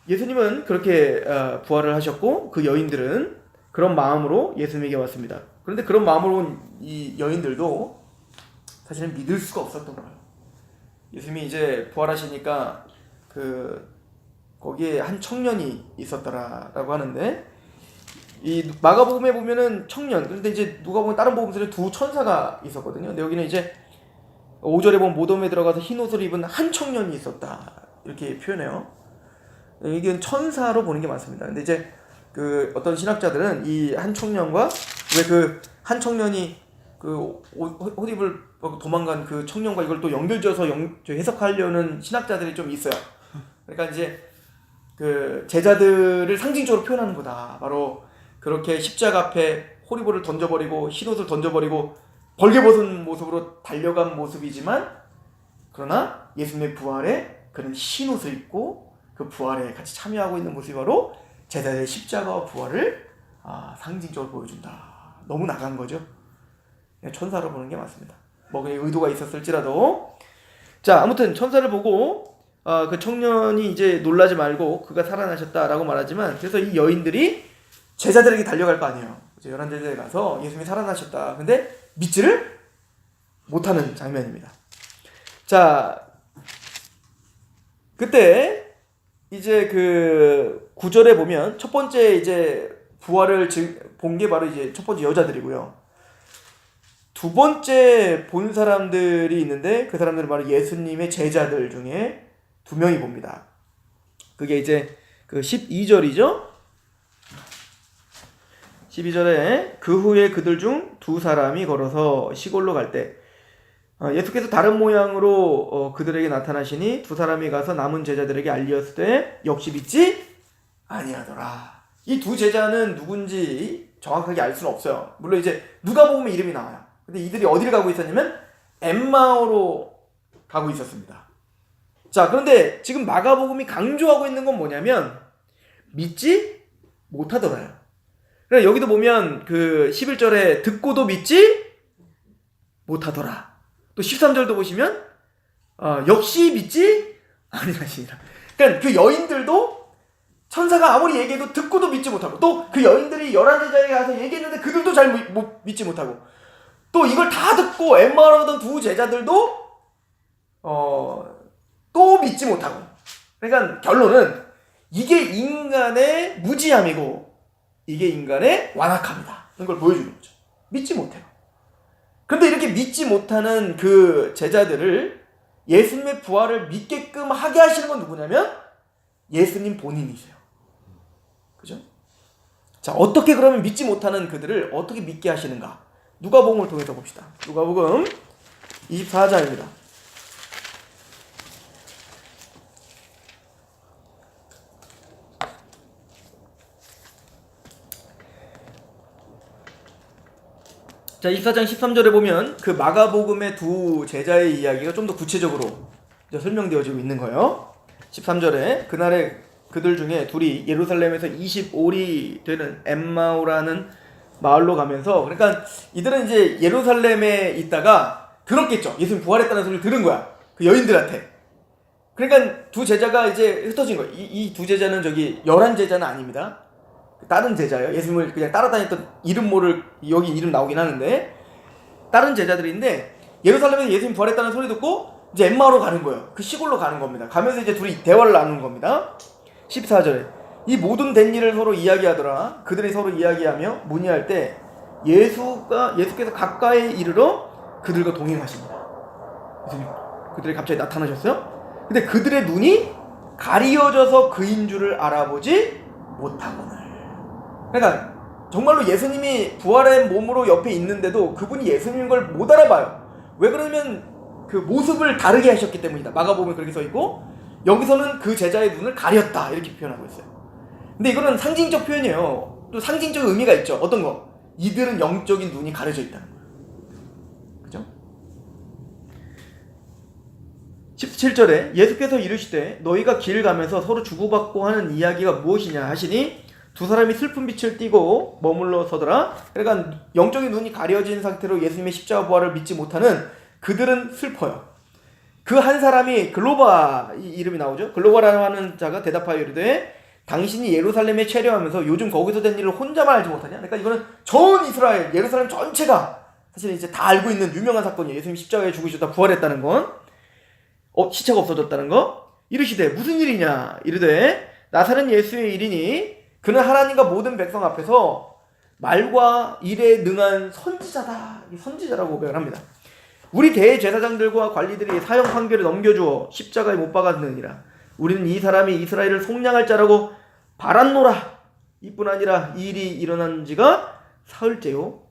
예수님은 그렇게 부활을 하셨고 그 여인들은 그런 마음으로 예수님에게 왔습니다. 그런데 그런 마음으로 온 이 여인들도 사실은 믿을 수가 없었던 거예요. 예수님이 이제 부활하시니까 거기에 한 청년이 있었더라라고 하는데, 이 마가복음에 보면은 청년, 그런데 이제 누가 보면 다른 복음서에 두 천사가 있었거든요. 근데 여기는 이제 5절에 보면 무덤에 들어가서 흰 옷을 입은 한 청년이 있었다 이렇게 표현해요. 이게 천사로 보는 게 맞습니다. 근데 이제 그 어떤 신학자들은 이 한 청년과 왜 그 한 청년이 그 옷 입을 도망간 그 청년과 이걸 또 연결지어서 해석하려는 신학자들이 좀 있어요. 그러니까 이제 그 제자들을 상징적으로 표현하는 거다. 바로 그렇게 십자가 앞에 호리볼을 던져버리고 흰옷을 던져버리고 벌게벗은 모습으로 달려간 모습이지만, 그러나 예수님의 부활에 그는 흰옷을 입고 그 부활에 같이 참여하고 있는 모습이 바로 제자들의 십자가와 부활을 상징적으로 보여준다. 너무 나간 거죠. 천사로 보는 게 맞습니다. 뭐 그냥 의도가 있었을지라도. 자, 아무튼 천사를 보고 그 청년이 이제 놀라지 말고 그가 살아나셨다라고 말하지만, 그래서 이 여인들이 제자들에게 달려갈 거 아니에요. 이제 11제자에 가서 예수님이 살아나셨다. 근데 믿지를 못하는 장면입니다. 자, 그때 이제 그 9절에 보면 첫 번째 이제 부활을 본 게 바로 이제 첫 번째 여자들이고요. 두 번째 본 사람들이 있는데 그 사람들은 바로 예수님의 제자들 중에 두 명이 봅니다. 그게 이제 그 12절이죠. 12절에 그 후에 그들 중 두 사람이 걸어서 시골로 갈 때 예수께서 다른 모양으로 그들에게 나타나시니 두 사람이 가서 남은 제자들에게 알리었을 때 역시 믿지 아니하더라. 이 두 제자는 누군지 정확하게 알 수는 없어요. 물론 이제 누가복음에 이름이 나와요. 근데 이들이 어디를 가고 있었냐면 엠마오로 가고 있었습니다. 자, 그런데 지금 마가복음이 강조하고 있는 건 뭐냐면 믿지 못하더라요. 그러니까 여기도 보면 그 11절에 듣고도 믿지 못하더라. 또 13절도 보시면 역시 믿지 아니하시니라. 그러니까 그 여인들도 천사가 아무리 얘기해도 듣고도 믿지 못하고, 또 그 여인들이 11제자에게 가서 얘기했는데 그들도 잘 믿지 못하고, 또 이걸 다 듣고 엠마오로 두 제자들도 또 믿지 못하고. 그러니까 결론은 이게 인간의 무지함이고 이게 인간의 완악함이다, 이걸 보여주는 거죠. 믿지 못해요. 그런데 이렇게 믿지 못하는 그 제자들을 예수님의 부활을 믿게끔 하게 하시는 건 누구냐면 예수님 본인이세요. 그죠? 자, 어떻게 그러면 믿지 못하는 그들을 어떻게 믿게 하시는가? 누가복음을 통해서 봅시다. 누가복음 24장입니다. 자, 24장 13절에 보면 그 마가복음의 두 제자의 이야기가 좀 더 구체적으로 설명되어지고 있는 거예요. 13절에 그날에 그들 중에 둘이 예루살렘에서 25리 되는 엠마오라는 마을로 가면서, 그러니까 이들은 이제 예루살렘에 있다가 들었겠죠. 예수님 부활했다는 소리를 들은 거야, 그 여인들한테. 그러니까 두 제자가 이제 흩어진 거예요. 이 두 제자는 저기 11제자는 아닙니다. 다른 제자예요. 예수님을 그냥 따라다녔던 이름 모를, 여기 이름 나오긴 하는데 다른 제자들인데, 예루살렘에서 예수님 부활했다는 소리 듣고 이제 엠마오로 가는 거예요. 그 시골로 가는 겁니다. 가면서 이제 둘이 대화를 나누는 겁니다. 14절에 이 모든 된 일을 서로 이야기하더라. 그들이 서로 이야기하며 문의할 때 예수께서 가까이 이르러 그들과 동행하십니다. 그들이 갑자기 나타나셨어요. 근데 그들의 눈이 가리어져서 그인 줄을 알아보지 못하거늘. 그러니까 정말로 예수님이 부활한 몸으로 옆에 있는데도 그분이 예수님인 걸 못 알아봐요. 왜 그러면 그 모습을 다르게 하셨기 때문이다. 마가복음에 그렇게 써있고, 여기서는 그 제자의 눈을 가렸다, 이렇게 표현하고 있어요. 근데 이거는 상징적 표현이에요. 또 상징적 의미가 있죠. 어떤 거? 이들은 영적인 눈이 가려져 있다는 거예요. 그죠? 17절에 예수께서 이르시되 너희가 길 가면서 서로 주고받고 하는 이야기가 무엇이냐 하시니 두 사람이 슬픈 빛을 띠고 머물러 서더라. 그러니까 영적인 눈이 가려진 상태로 예수님의 십자가 부활을 믿지 못하는 그들은 슬퍼요. 그 한 사람이 글로바, 이 이름이 나오죠. 글로바라고 하는 자가 대답하여 이르되 당신이 예루살렘에 체류하면서 요즘 거기서 된 일을 혼자만 알지 못하냐? 그러니까 이거는 전 이스라엘, 예루살렘 전체가 사실 이제 다 알고 있는 유명한 사건이에요. 예수님 십자가에 죽으셨다 부활했다는 건, 시체가 없어졌다는 거. 이르시되 무슨 일이냐? 이르되 나사렛 예수의 일이니 그는 하나님과 모든 백성 앞에서 말과 일에 능한 선지자다. 선지자라고 고백을 합니다. 우리 대제사장들과 관리들이 사형 판결을 넘겨주어 십자가에 못 박았느니라. 우리는 이 사람이 이스라엘을 속량할 자라고 바랐노라. 이뿐 아니라 이 일이 일어난 지가 사흘째요.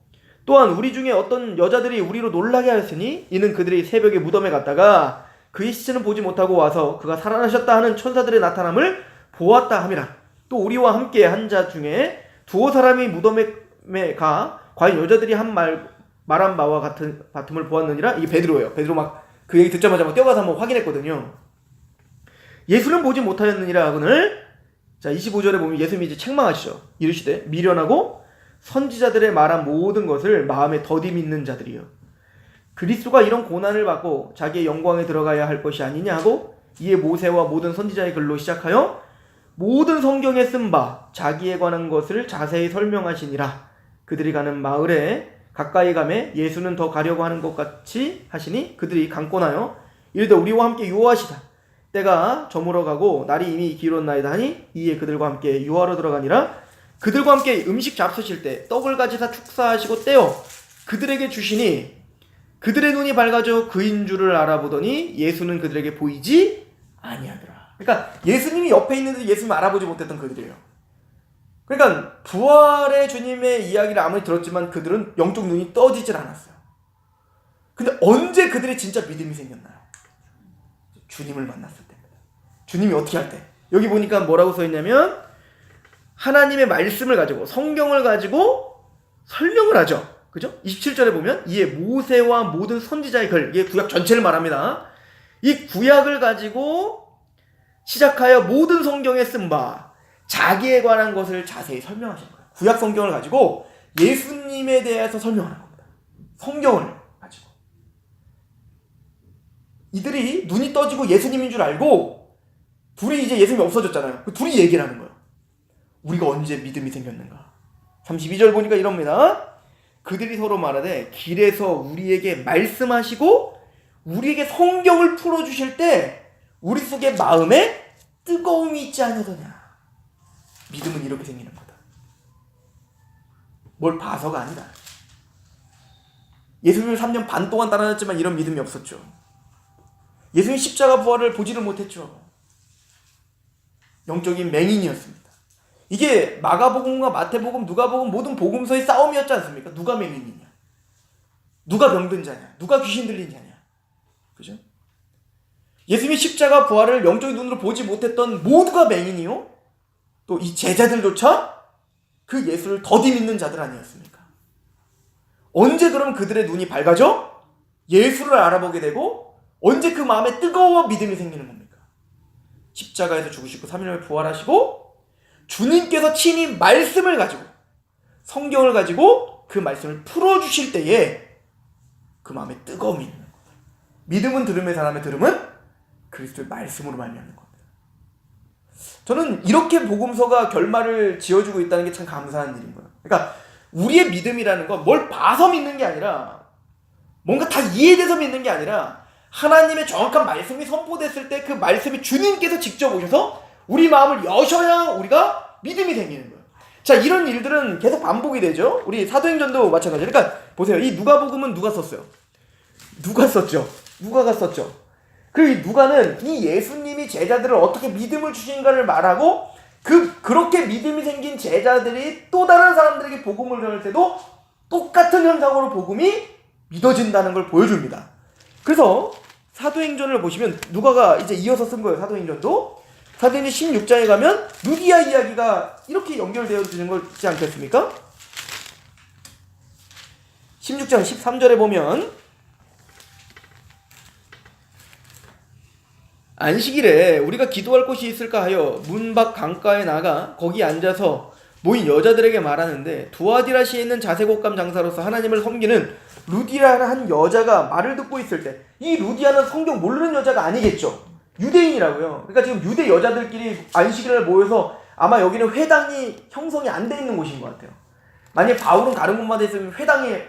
또한 우리 중에 어떤 여자들이 우리로 놀라게 하였으니 이는 그들이 새벽에 무덤에 갔다가 그의 시체는 보지 못하고 와서 그가 살아나셨다 하는 천사들의 나타남을 보았다 함이라. 또 우리와 함께 한 자 중에 두어 사람이 무덤에 가 과연 여자들이 말한 바와 같은 바툼을 보았느니라. 이게 베드로예요. 베드로 막 그 얘기 듣자마자 막 뛰어가서 한번 확인했거든요. 예수는 보지 못하였느니라 하거늘. 자, 25절에 보면 예수님이 이제 책망하시죠. 이르시되 미련하고 선지자들의 말한 모든 것을 마음에 더디 믿는 자들이요, 그리스도가 이런 고난을 받고 자기의 영광에 들어가야 할 것이 아니냐 하고 이에 모세와 모든 선지자의 글로 시작하여 모든 성경에 쓴 바 자기에 관한 것을 자세히 설명하시니라. 그들이 가는 마을에 가까이 가매 예수는 더 가려고 하는 것 같이 하시니 그들이 강권하여 이르되 우리와 함께 유하시다. 때가 저물어가고 날이 이미 기울었나이다 하니 이에 그들과 함께 유하러 들어가니라. 그들과 함께 음식 잡수실 때 떡을 가지사 축사하시고 떼어 그들에게 주시니 그들의 눈이 밝아져 그인 줄을 알아보더니 예수는 그들에게 보이지 아니하더라. 그러니까 예수님이 옆에 있는데 예수님을 알아보지 못했던 그들이에요. 그러니까 부활의 주님의 이야기를 아무리 들었지만 그들은 영적 눈이 떠지질 않았어요. 근데 언제 그들이 진짜 믿음이 생겼나요? 주님을 만났을 때입니다. 주님이 어떻게 할 때? 여기 보니까 뭐라고 써있냐면 하나님의 말씀을 가지고, 성경을 가지고 설명을 하죠. 그죠? 27절에 보면 이에 모세와 모든 선지자의 글, 이게 구약 전체를 말합니다. 이 구약을 가지고 시작하여 모든 성경에 쓴 바 자기에 관한 것을 자세히 설명하시는 거예요. 구약 성경을 가지고 예수님에 대해서 설명하는 겁니다. 성경을 가지고. 이들이 눈이 떠지고 예수님인 줄 알고 둘이 이제 예수님이 없어졌잖아요. 둘이 얘기를 하는 거예요. 우리가 언제 믿음이 생겼는가. 32절 보니까 이럽니다. 그들이 서로 말하되 길에서 우리에게 말씀하시고 우리에게 성경을 풀어주실 때 우리 속에 마음에 뜨거움이 있지 않으더냐. 믿음은 이렇게 생기는 거다. 뭘 봐서가 아니다. 예수님을 3년 반 동안 따라다녔지만 이런 믿음이 없었죠. 예수님 십자가 부활을 보지를 못했죠. 영적인 맹인이었습니다. 이게 마가복음과 마태복음, 누가복음 모든 복음서의 싸움이었지 않습니까? 누가 맹인이냐? 누가 병든 자냐? 누가 귀신 들린 자냐? 그죠? 예수님이 십자가 부활을 영적인 눈으로 보지 못했던 모두가 맹인이요. 또 이 제자들조차 그 예수를 더디 믿는 자들 아니었습니까? 언제 그럼 그들의 눈이 밝아져? 예수를 알아보게 되고 언제 그 마음에 뜨거워 믿음이 생기는 겁니까? 십자가에서 죽으시고 3일 만에 부활하시고 주님께서 친히 말씀을 가지고 성경을 가지고 그 말씀을 풀어주실 때에 그 마음에 뜨거움이 있는 거예요. 믿음은 들음의 사람의 들음은 그리스도의 말씀으로 말미암는 겁니다. 저는 이렇게 복음서가 결말을 지어주고 있다는 게 참 감사한 일인 거예요. 그러니까 우리의 믿음이라는 건 뭘 봐서 믿는 게 아니라 뭔가 다 이해돼서 믿는 게 아니라 하나님의 정확한 말씀이 선포됐을 때 그 말씀이 주님께서 직접 오셔서 우리 마음을 여셔야 우리가 믿음이 생기는 거예요. 자, 이런 일들은 계속 반복이 되죠. 우리 사도행전도 마찬가지예요. 그러니까 보세요. 이 누가복음은 누가 썼어요? 누가 썼죠? 누가가 썼죠. 그 누가는 이 예수님이 제자들을 어떻게 믿음을 주신가를 말하고 그렇게 믿음이 생긴 제자들이 또 다른 사람들에게 복음을 전할 때도 똑같은 현상으로 복음이 믿어진다는 걸 보여줍니다. 그래서 사도행전을 보시면 누가가 이제 이어서 쓴 거예요. 사도행전도. 사도행전 16장에 가면 루디아 이야기가 이렇게 연결되어지는 거지 않겠습니까? 16장 13절에 보면 안식일에 우리가 기도할 곳이 있을까 하여 문 밖 강가에 나가 거기 앉아서 모인 여자들에게 말하는데 두아디라시에 있는 자색옷감 장사로서 하나님을 섬기는 루디아라는 한 여자가 말을 듣고 있을 때, 이 루디아는 성경 모르는 여자가 아니겠죠. 유대인이라고요. 그러니까 지금 유대 여자들끼리 안식일에 모여서 아마 여기는 회당이 형성이 안 돼 있는 곳인 것 같아요. 만약에 바울은 다른 곳마다 있으면 회당에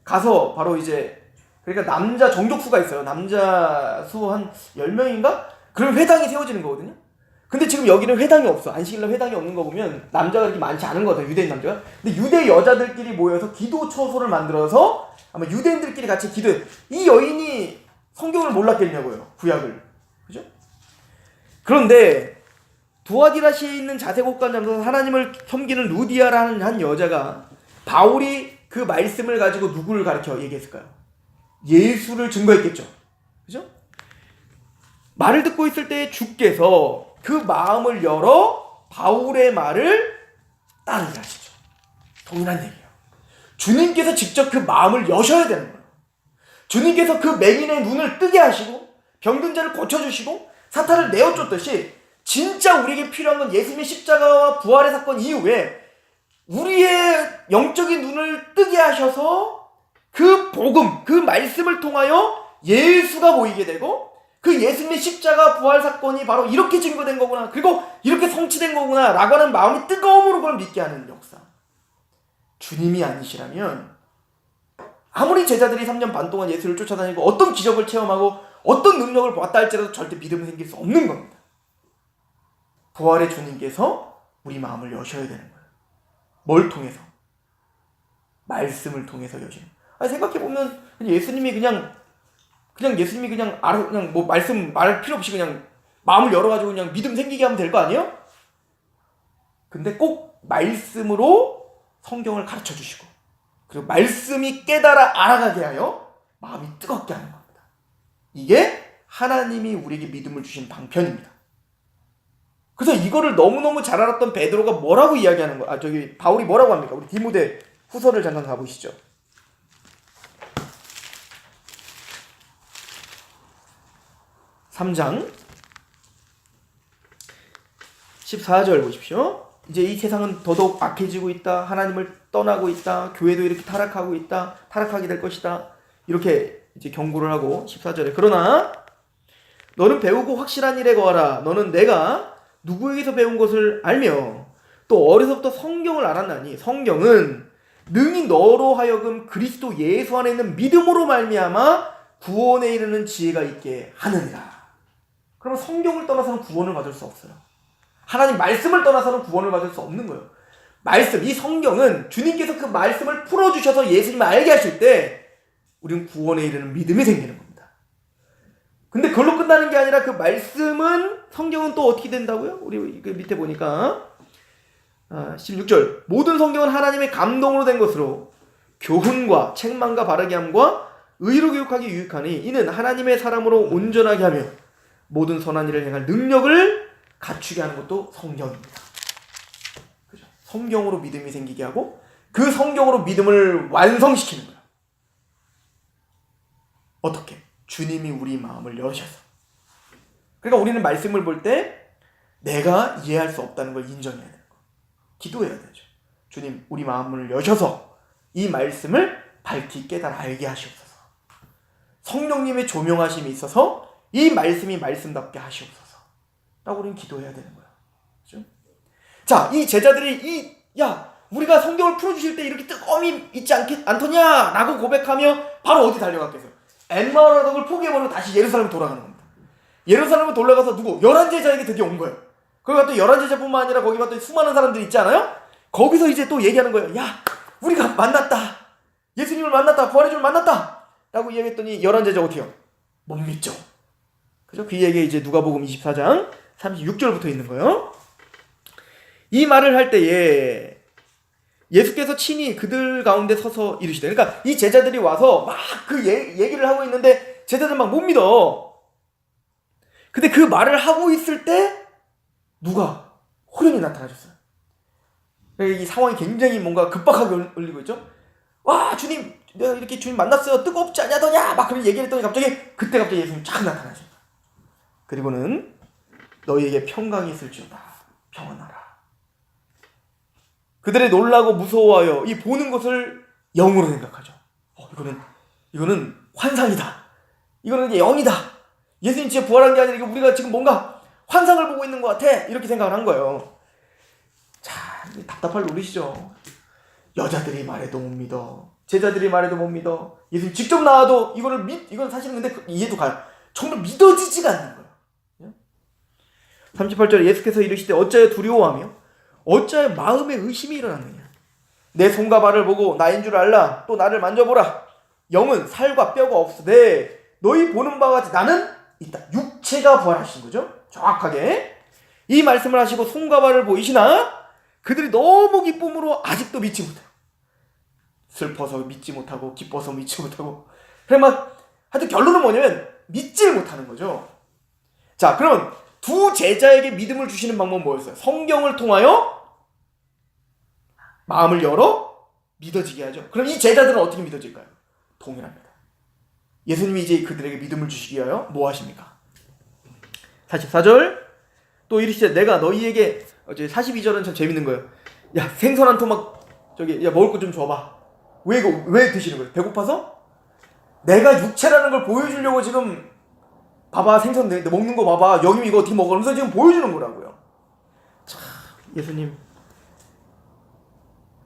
가서 바로 이제, 그러니까 남자 정족수가 있어요. 남자 수 한 10명인가? 그럼 회당이 세워지는 거거든요. 근데 지금 여기는 회당이 없어. 안식일날 회당이 없는 거 보면 남자가 그렇게 많지 않은 거 같아요. 유대인 남자가. 근데 유대 여자들끼리 모여서 기도 처소를 만들어서 아마 유대인들끼리 같이 기도해. 이 여인이 성경을 몰랐겠냐고요. 구약을. 그죠? 그런데 두아디라시에 있는 자색옷간 장사로 하나님을 섬기는 루디아라는 한 여자가 바울이 그 말씀을 가지고 누구를 가르쳐 얘기했을까요? 예수를 증거했겠죠. 그죠? 말을 듣고 있을 때 주께서 그 마음을 열어 바울의 말을 따르게 하시죠. 동일한 얘기예요. 주님께서 직접 그 마음을 여셔야 되는 거예요. 주님께서 그 맹인의 눈을 뜨게 하시고 병든 자를 고쳐주시고 사탄을 내어쫓듯이 진짜 우리에게 필요한 건 예수님의 십자가와 부활의 사건 이후에 우리의 영적인 눈을 뜨게 하셔서 그 복음, 그 말씀을 통하여 예수가 보이게 되고 그 예수님의 십자가 부활 사건이 바로 이렇게 증거된 거구나, 그리고 이렇게 성취된 거구나 라고 하는 마음이 뜨거움으로 그걸 믿게 하는 역사. 주님이 아니시라면 아무리 제자들이 3년 반 동안 예수를 쫓아다니고 어떤 기적을 체험하고 어떤 능력을 보았다 할지라도 절대 믿음이 생길 수 없는 겁니다. 부활의 주님께서 우리 마음을 여셔야 되는 거예요. 뭘 통해서? 말씀을 통해서 여시는. 아니, 생각해보면 예수님이 그냥 예수님이 그냥 알아, 그냥 뭐 말씀 말할 필요 없이 그냥 마음을 열어가지고 그냥 믿음 생기게 하면 될 거 아니에요? 근데 꼭 말씀으로 성경을 가르쳐 주시고 그리고 말씀이 깨달아 알아가게 하여 마음이 뜨겁게 하는 겁니다. 이게 하나님이 우리에게 믿음을 주신 방편입니다. 그래서 이거를 너무너무 잘 알았던 베드로가 뭐라고 이야기하는 거야? 바울이 뭐라고 합니까? 우리 디모데 후서를 잠깐 가보시죠. 3장 14절 보십시오. 이제 이 세상은 더더욱 악해지고 있다. 하나님을 떠나고 있다. 교회도 이렇게 타락하고 있다. 타락하게 될 것이다. 이렇게 이제 경고를 하고 14절에 그러나 너는 배우고 확실한 일에 거하라. 너는 내가 누구에게서 배운 것을 알며 또 어려서부터 성경을 알았나니 성경은 능히 너로 하여금 그리스도 예수 안에 있는 믿음으로 말미암아 구원에 이르는 지혜가 있게 하느니라. 그러면 성경을 떠나서는 구원을 받을 수 없어요. 하나님 말씀을 떠나서는 구원을 받을 수 없는 거예요. 말씀, 이 성경은 주님께서 그 말씀을 풀어주셔서 예수님을 알게 하실 때 우리는 구원에 이르는 믿음이 생기는 겁니다. 근데 그걸로 끝나는 게 아니라 그 말씀은, 성경은 또 어떻게 된다고요? 우리 그 밑에 보니까 16절 모든 성경은 하나님의 감동으로 된 것으로 교훈과 책망과 바르게 함과 의로 교육하기 유익하니 이는 하나님의 사람으로 온전하게 하며 모든 선한 일을 행할 능력을 갖추게 하는 것도 성경입니다. 그죠? 성경으로 믿음이 생기게 하고 그 성경으로 믿음을 완성시키는 거예요. 어떻게? 주님이 우리 마음을 여셔서. 그러니까 우리는 말씀을 볼 때 내가 이해할 수 없다는 걸 인정해야 되는 거예요. 기도해야 되죠. 주님, 우리 마음을 여셔서 이 말씀을 밝히 깨달아 알게 하시옵소서. 성령님의 조명하심이 있어서 이 말씀이 말씀답게 하시옵소서 라고 우리는 기도해야 되는 거예요. 그렇죠? 자, 이 제자들이 우리가 성경을 풀어주실 때 이렇게 뜨거움이 있지 않더냐 라고 고백하며 바로 어디 달려갔겠어요? 엠마오를 포기해버리고 다시 예루살렘에 돌아가는 겁니다. 예루살렘에 돌아가서 누구? 11제자에게 드디어 온 거예요. 거기가 또 11제자뿐만 아니라 거기가 또 수많은 사람들이 있잖아요. 거기서 이제 또 얘기하는 거예요. 우리가 만났다. 예수님을 만났다. 부활의 주를 만났다 라고 얘기했더니 11제자가 어떻게 해요? 못 믿죠. 그죠? 그 얘기가 이제 누가복음 24장 36절부터 있는 거예요. 이 말을 할 때에 예수께서 친히 그들 가운데 서서 이르시되, 그러니까 이 제자들이 와서 막 그 얘기를 하고 있는데 제자들 막 못 믿어. 근데 그 말을 하고 있을 때 누가? 호련이 나타나셨어요. 이 상황이 굉장히 뭔가 급박하게 울리고 있죠. 와, 주님, 내가 이렇게 주님 만났어요. 뜨겁지 않냐더냐? 막 그런 얘기를 했더니 그때 갑자기 예수님이 쫙 나타나셨어요. 그리고는 너희에게 평강이 있을지어다. 평안하라. 그들의 놀라고 무서워하여 이 보는 것을 영으로 생각하죠. 이거는 환상이다. 이거는 영이다. 예수님 진짜 부활한 게 아니라 우리가 지금 뭔가 환상을 보고 있는 것 같아. 이렇게 생각을 한 거예요. 자, 답답할 노릇이죠. 여자들이 말해도 못 믿어. 제자들이 말해도 못 믿어. 예수님 직접 나와도 이건 사실은 근데 이해도 가요. 정말 믿어지지가 않는 거예요. 38절에 예수께서 이르시되 어찌하여 두려워하며 어찌하여 마음에 의심이 일어났느냐. 내 손과 발을 보고 나인 줄 알라. 또 나를 만져보라. 영은 살과 뼈가 없으되 너희 보는 바와 같이 나는 있다. 육체가 부활하신 거죠. 정확하게 이 말씀을 하시고 손과 발을 보이시나 그들이 너무 기쁨으로 아직도 믿지 못해요. 슬퍼서 믿지 못하고 기뻐서 믿지 못하고 하여튼 결론은 뭐냐면 믿질 못하는 거죠. 자, 그러면 두 제자에게 믿음을 주시는 방법은 뭐였어요? 성경을 통하여 마음을 열어 믿어지게 하죠. 그럼 이 제자들은 어떻게 믿어질까요? 동일합니다. 예수님이 이제 그들에게 믿음을 주시기 위하여 뭐 하십니까? 44절 또 이르시되 내가 너희에게 42절은 참 재밌는 거예요. 생선 한 토막 먹을 거 좀 줘봐. 왜 드시는 거예요? 배고파서? 내가 육체라는 걸 보여주려고 지금 봐봐, 생선 먹는 거 봐봐, 여기 이거 어떻게 먹어? 그러면서 지금 보여주는 거라고요. 참, 예수님.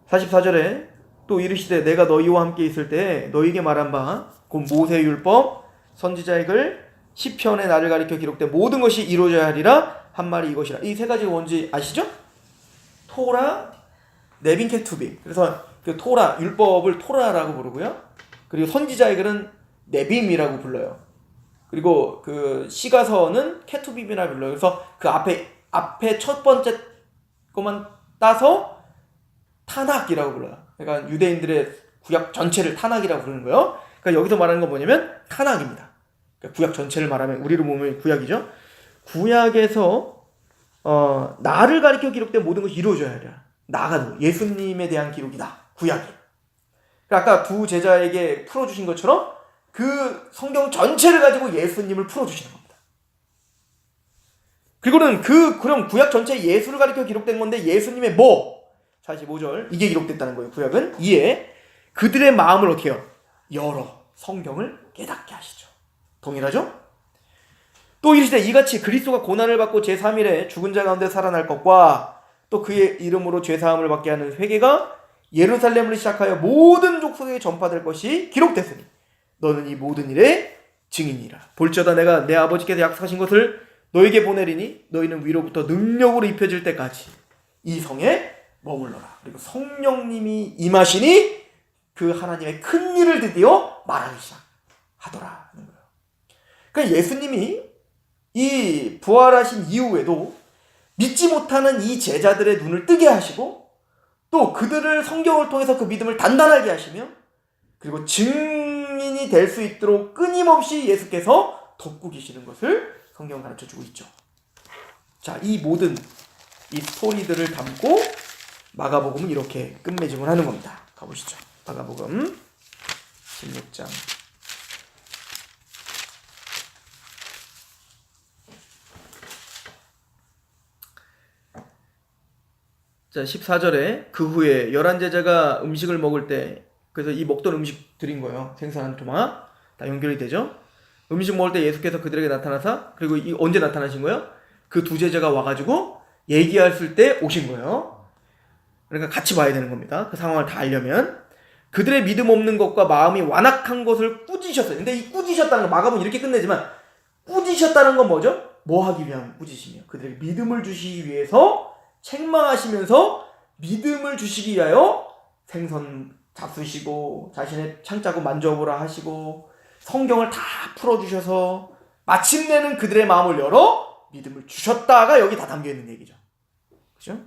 44절에 또 이르시되 내가 너희와 함께 있을 때 너희에게 말한 바 곧 모세의 율법, 선지자의 글, 시편에 나를 가리켜 기록된 모든 것이 이루어져야 하리라 한 말이 이것이라. 이 세 가지가 뭔지 아시죠? 토라, 네빈, 케투빔. 그래서 그 토라, 율법을 토라라고 부르고요. 그리고 선지자의 글은 네빔이라고 불러요. 그리고 그 시가서는 케투빔이라고 불러요. 그래서 그 앞에 첫 번째 것만 따서 타낙이라고 불러요. 그러니까 유대인들의 구약 전체를 타낙이라고 부르는 거예요. 그러니까 여기서 말하는 건 뭐냐면 타낙입니다. 그러니까 구약 전체를 말하면 우리로 보면 구약이죠. 구약에서 나를 가리켜 기록된 모든 것이 이루어져야 해요. 나가 예수님에 대한 기록이다. 구약이. 그러니까 아까 두 제자에게 풀어주신 것처럼 그 성경 전체를 가지고 예수님을 풀어주시는 겁니다. 그리고는 그럼 구약 전체 예수를 가리켜 기록된 건데 예수님의 45절 이게 기록됐다는 거예요. 구약은 이에 그들의 마음을 어떻게 해요? 열어 성경을 깨닫게 하시죠. 동일하죠? 또 이르시되 이같이 그리스도가 고난을 받고 제3일에 죽은 자 가운데 살아날 것과 또 그의 이름으로 죄사함을 받게 하는 회개가 예루살렘을 시작하여 모든 족속에 전파될 것이 기록됐으니 너는 이 모든 일의 증인이라. 볼지어다 내가 내 아버지께서 약속하신 것을 너에게 보내리니 너희는 위로부터 능력으로 입혀질 때까지 이 성에 머물러라. 그리고 성령님이 임하시니 그 하나님의 큰 일을 드디어 말하기 시작하더라 하는 거예요. 그러니까 예수님이 이 부활하신 이후에도 믿지 못하는 이 제자들의 눈을 뜨게 하시고 또 그들을 성경을 통해서 그 믿음을 단단하게 하시며 그리고 증인이 될 수 있도록 끊임없이 예수께서 돕고 계시는 것을 성경은 가르쳐주고 있죠. 자, 이 모든 이 스토리들을 담고 마가복음은 이렇게 끝맺음을 하는 겁니다. 가보시죠. 마가복음 16장 자 14절에 그 후에 11제자가 음식을 먹을 때 그래서 이 먹던 음식 드린 거예요. 생선한 토마 다 연결이 되죠. 음식 먹을 때 예수께서 그들에게 나타나사 그리고 이 언제 나타나신 거예요? 그 두 제자가 와가지고 얘기했을 때 오신 거예요. 그러니까 같이 봐야 되는 겁니다. 그 상황을 다 알려면 그들의 믿음 없는 것과 마음이 완악한 것을 꾸짖으셨어요. 근데 이 꾸짖으셨다는 거 마가복음 이렇게 끝내지만 꾸짖으셨다는 건 뭐죠? 뭐 하기 위한 꾸짖으시며 그들에게 믿음을 주시기 위해서 책망하시면서 믿음을 주시기 위하여 생선 잡수시고 자신의 창자고 만져보라 하시고 성경을 다 풀어주셔서 마침내는 그들의 마음을 열어 믿음을 주셨다가 여기 다 담겨있는 얘기죠. 그죠?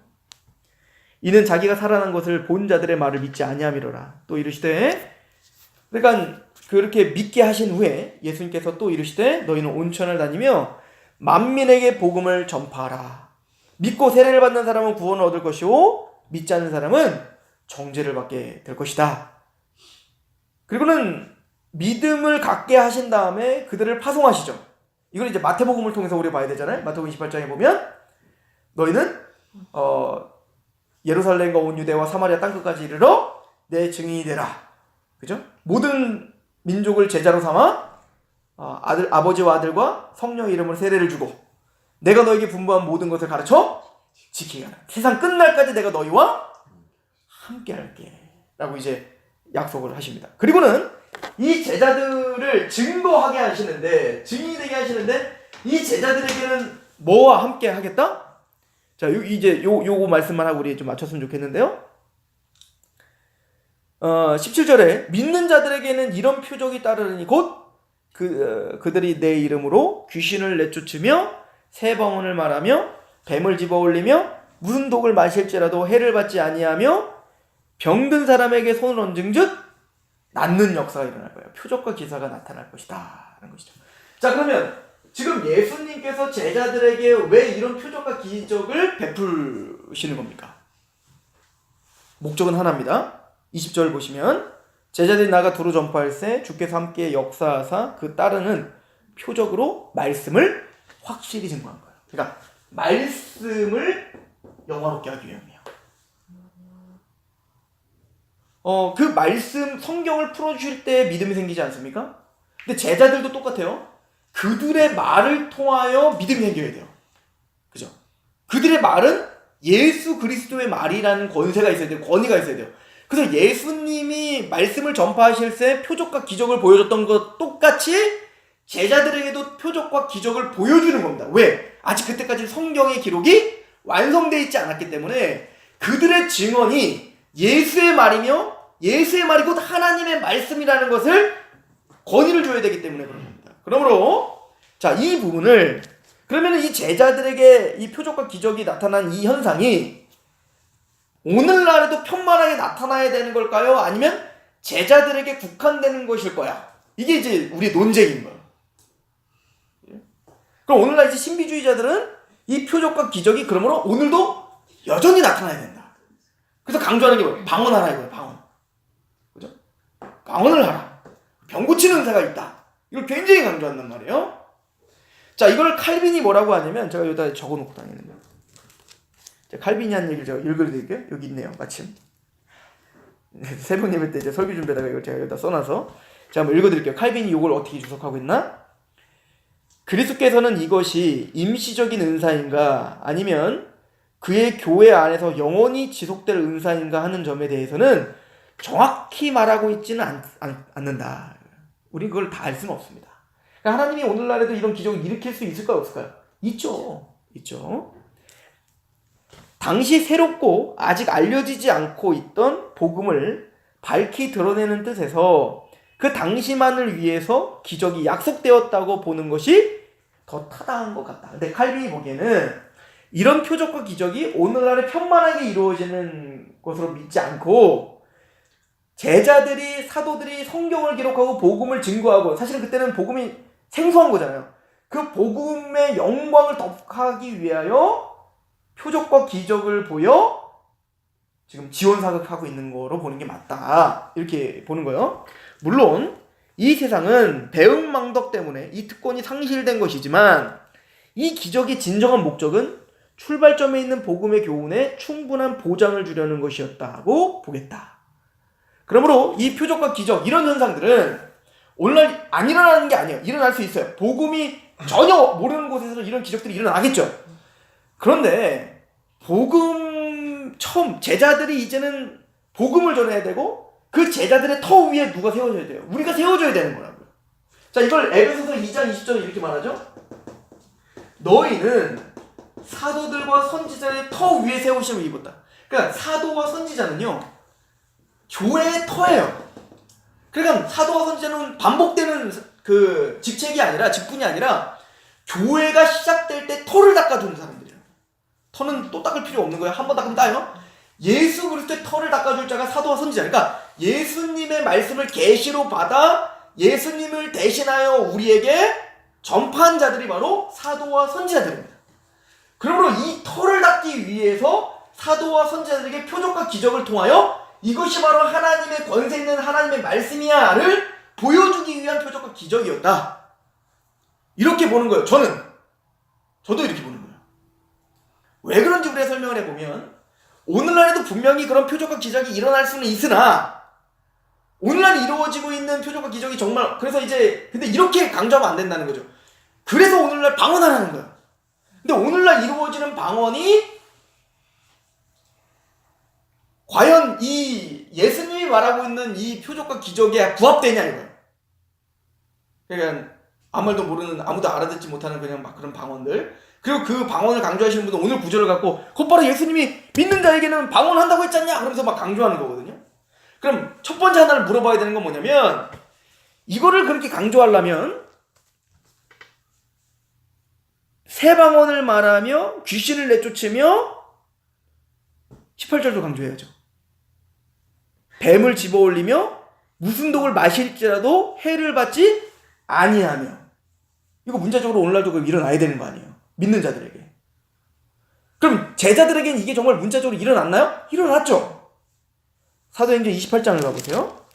이는 자기가 살아난 것을 본 자들의 말을 믿지 아니함이로라. 또 이르시되 그러니까 그렇게 믿게 하신 후에 예수님께서 또 이르시되 너희는 온천을 다니며 만민에게 복음을 전파하라. 믿고 세례를 받는 사람은 구원을 얻을 것이고 믿지 않는 사람은 정죄를 받게 될 것이다. 그리고는 믿음을 갖게 하신 다음에 그들을 파송하시죠. 이걸 이제 마태복음을 통해서 우리가 봐야 되잖아요. 마태복음 28장에 보면 너희는 예루살렘과 온 유대와 사마리아 땅끝까지 이르러 내 증인이 되라. 그죠? 모든 민족을 제자로 삼아 아버지와 아들과 성령의 이름으로 세례를 주고 내가 너에게 분부한 모든 것을 가르쳐 지키게 하라. 세상 끝날까지 내가 너희와 함께 할게 라고 이제 약속을 하십니다. 그리고는 이 제자들을 증거하게 하시는데 증인이 되게 하시는데 이 제자들에게는 뭐와 함께 하겠다? 자, 이제 요거 말씀만 하고 우리 좀 맞췄으면 좋겠는데요. 17절에 믿는 자들에게는 이런 표적이 따르니 곧 그들이 내 이름으로 귀신을 내쫓으며 새 방언을 말하며 뱀을 집어올리며 무슨 독을 마실지라도 해를 받지 아니하며 병든 사람에게 손을 얹은즉 낫는 역사가 일어날 거예요. 표적과 기사가 나타날 것이다 하는 것이죠. 자, 그러면 지금 예수님께서 제자들에게 왜 이런 표적과 기적을 베푸시는 겁니까? 목적은 하나입니다. 20절 보시면 제자들이 나가 두루 전파할세 주께서 함께 역사하사 그 따르는 표적으로 말씀을 확실히 증거한 거예요. 그러니까 말씀을 영화롭게 하기 위함이에요. 그 말씀 성경을 풀어주실 때 믿음이 생기지 않습니까? 근데 제자들도 똑같아요. 그들의 말을 통하여 믿음이 생겨야 돼요. 그죠? 그들의 말은 예수 그리스도의 말이라는 권세가 있어야 돼요. 권위가 있어야 돼요. 그래서 예수님이 말씀을 전파하실 때 표적과 기적을 보여줬던 것 똑같이 제자들에게도 표적과 기적을 보여주는 겁니다. 왜? 아직 그때까지 성경의 기록이 완성되어 있지 않았기 때문에 그들의 증언이 예수의 말이며 예수의 말이 곧 하나님의 말씀이라는 것을 권위를 줘야 되기 때문에 그런 겁니다. 그러므로 자, 이 부분을 그러면 이 제자들에게 이 표적과 기적이 나타난 이 현상이 오늘날에도 편만하게 나타나야 되는 걸까요? 아니면 제자들에게 국한되는 것일 거야? 이게 이제 우리의 논쟁인 거예요. 그럼 오늘날 이제 신비주의자들은 이 표적과 기적이 그러므로 오늘도 여전히 나타나야 된다. 그래서 강조하는 게 뭐예요? 방언하라 이거예요. 방언. 그죠? 방언을 하라. 병 고치는 은사가 있다. 이걸 굉장히 강조한단 말이에요. 자, 이걸 칼빈이 뭐라고 하냐면 제가 여기다 적어놓고 다니는 거예요. 칼빈이 한 얘기를 제가 읽어드릴게요. 여기 있네요. 마침 새벽 예배 때 이제 설교 준비하다가 이걸 제가 여기다 써놔서 제가 한번 읽어드릴게요. 칼빈이 이걸 어떻게 주석하고 있나? 그리스도께서는 이것이 임시적인 은사인가 아니면 그의 교회 안에서 영원히 지속될 은사인가 하는 점에 대해서는 정확히 말하고 있지는 않는다. 우린 그걸 다 알 수는 없습니다. 그러니까 하나님이 오늘날에도 이런 기적을 일으킬 수 있을까요? 없을까요? 있죠. 당시 새롭고 아직 알려지지 않고 있던 복음을 밝히 드러내는 뜻에서 그 당시만을 위해서 기적이 약속되었다고 보는 것이 더 타당한 것 같다. 근데 칼빈이 보기에는 이런 표적과 기적이 오늘날에 편만하게 이루어지는 것으로 믿지 않고 제자들이, 사도들이 성경을 기록하고 복음을 증거하고, 사실은 그때는 복음이 생소한 거잖아요. 그 복음의 영광을 덕하기 위하여 표적과 기적을 보여 지금 지원사격하고 있는 거로 보는 게 맞다, 이렇게 보는 거예요. 물론 이 세상은 배은망덕 때문에 이 특권이 상실된 것이지만 이 기적의 진정한 목적은 출발점에 있는 복음의 교훈에 충분한 보장을 주려는 것이었다고 보겠다. 그러므로 이 표적과 기적, 이런 현상들은 오늘날 안 일어나는 게 아니에요. 일어날 수 있어요. 복음이 전혀 모르는 곳에서 이런 기적들이 일어나겠죠. 그런데 복음 처음 제자들이 이제는 복음을 전해야 되고 그 제자들의 터 위에 누가 세워져야 돼요? 우리가 세워줘야 되는 거라고요. 자, 이걸 에베소서 2장 20절에 이렇게 말하죠. 너희는 사도들과 선지자의 터 위에 세우심을 입었다. 그러니까 사도와 선지자는요, 교회의 터예요. 그러니까 사도와 선지자는 반복되는 그 직책이 아니라, 직분이 아니라 교회가 시작될 때 터를 닦아주는 사람들이에요. 터는 또 닦을 필요 없는 거예요. 한 번 닦으면 따요. 예수 그리스도의 터를 닦아줄 자가 사도와 선지자. 그러니까 예수님의 말씀을 계시로 받아 예수님을 대신하여 우리에게 전파한 자들이 바로 사도와 선지자들입니다. 그러므로 이 터를 닦기 위해서 사도와 선지자들에게 표적과 기적을 통하여 이것이 바로 하나님의 권세 있는 하나님의 말씀이야를 보여주기 위한 표적과 기적이었다, 이렇게 보는 거예요. 저도 이렇게 보는 거예요. 왜 그런지 우리가 설명을 해보면, 오늘날에도 분명히 그런 표적과 기적이 일어날 수는 있으나 오늘날 이루어지고 있는 표적과 기적이 정말, 그래서 이제 근데 이렇게 강조하면 안 된다는 거죠. 그래서 오늘날 방언하라는 거예요. 근데 오늘날 이루어지는 방언이 과연 이 예수님이 말하고 있는 이 표적과 기적에 부합되냐 이거예요. 그러니까 아무 말도 모르는, 아무도 알아듣지 못하는 그냥 막 그런 방언들, 그리고 그 방언을 강조하시는 분은 오늘 구절을 갖고 곧바로 예수님이 믿는 자에게는 방언한다고 했잖냐 그러면서 막 강조하는 거거든요. 그럼 첫 번째 하나를 물어봐야 되는 건 뭐냐면, 이거를 그렇게 강조하려면 새 방언을 말하며 귀신을 내쫓으며 18절도 강조해야죠. 뱀을 집어올리며 무슨 독을 마실지라도 해를 받지 아니하며. 이거 문자적으로 오늘날도 그럼 일어나야 되는 거 아니에요? 믿는 자들에게. 그럼 제자들에게는 이게 정말 문자적으로 일어났나요? 일어났죠. 사도행전 28장을 가보세요.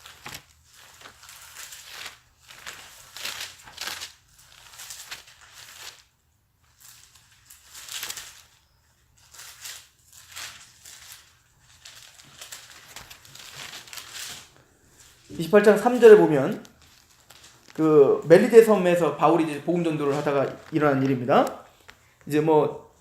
(28장 3절에) 보면 그 멜리데 섬에서 바울이 이제 복음 전도를 하다가 일어난 일입니다. 이제 뭐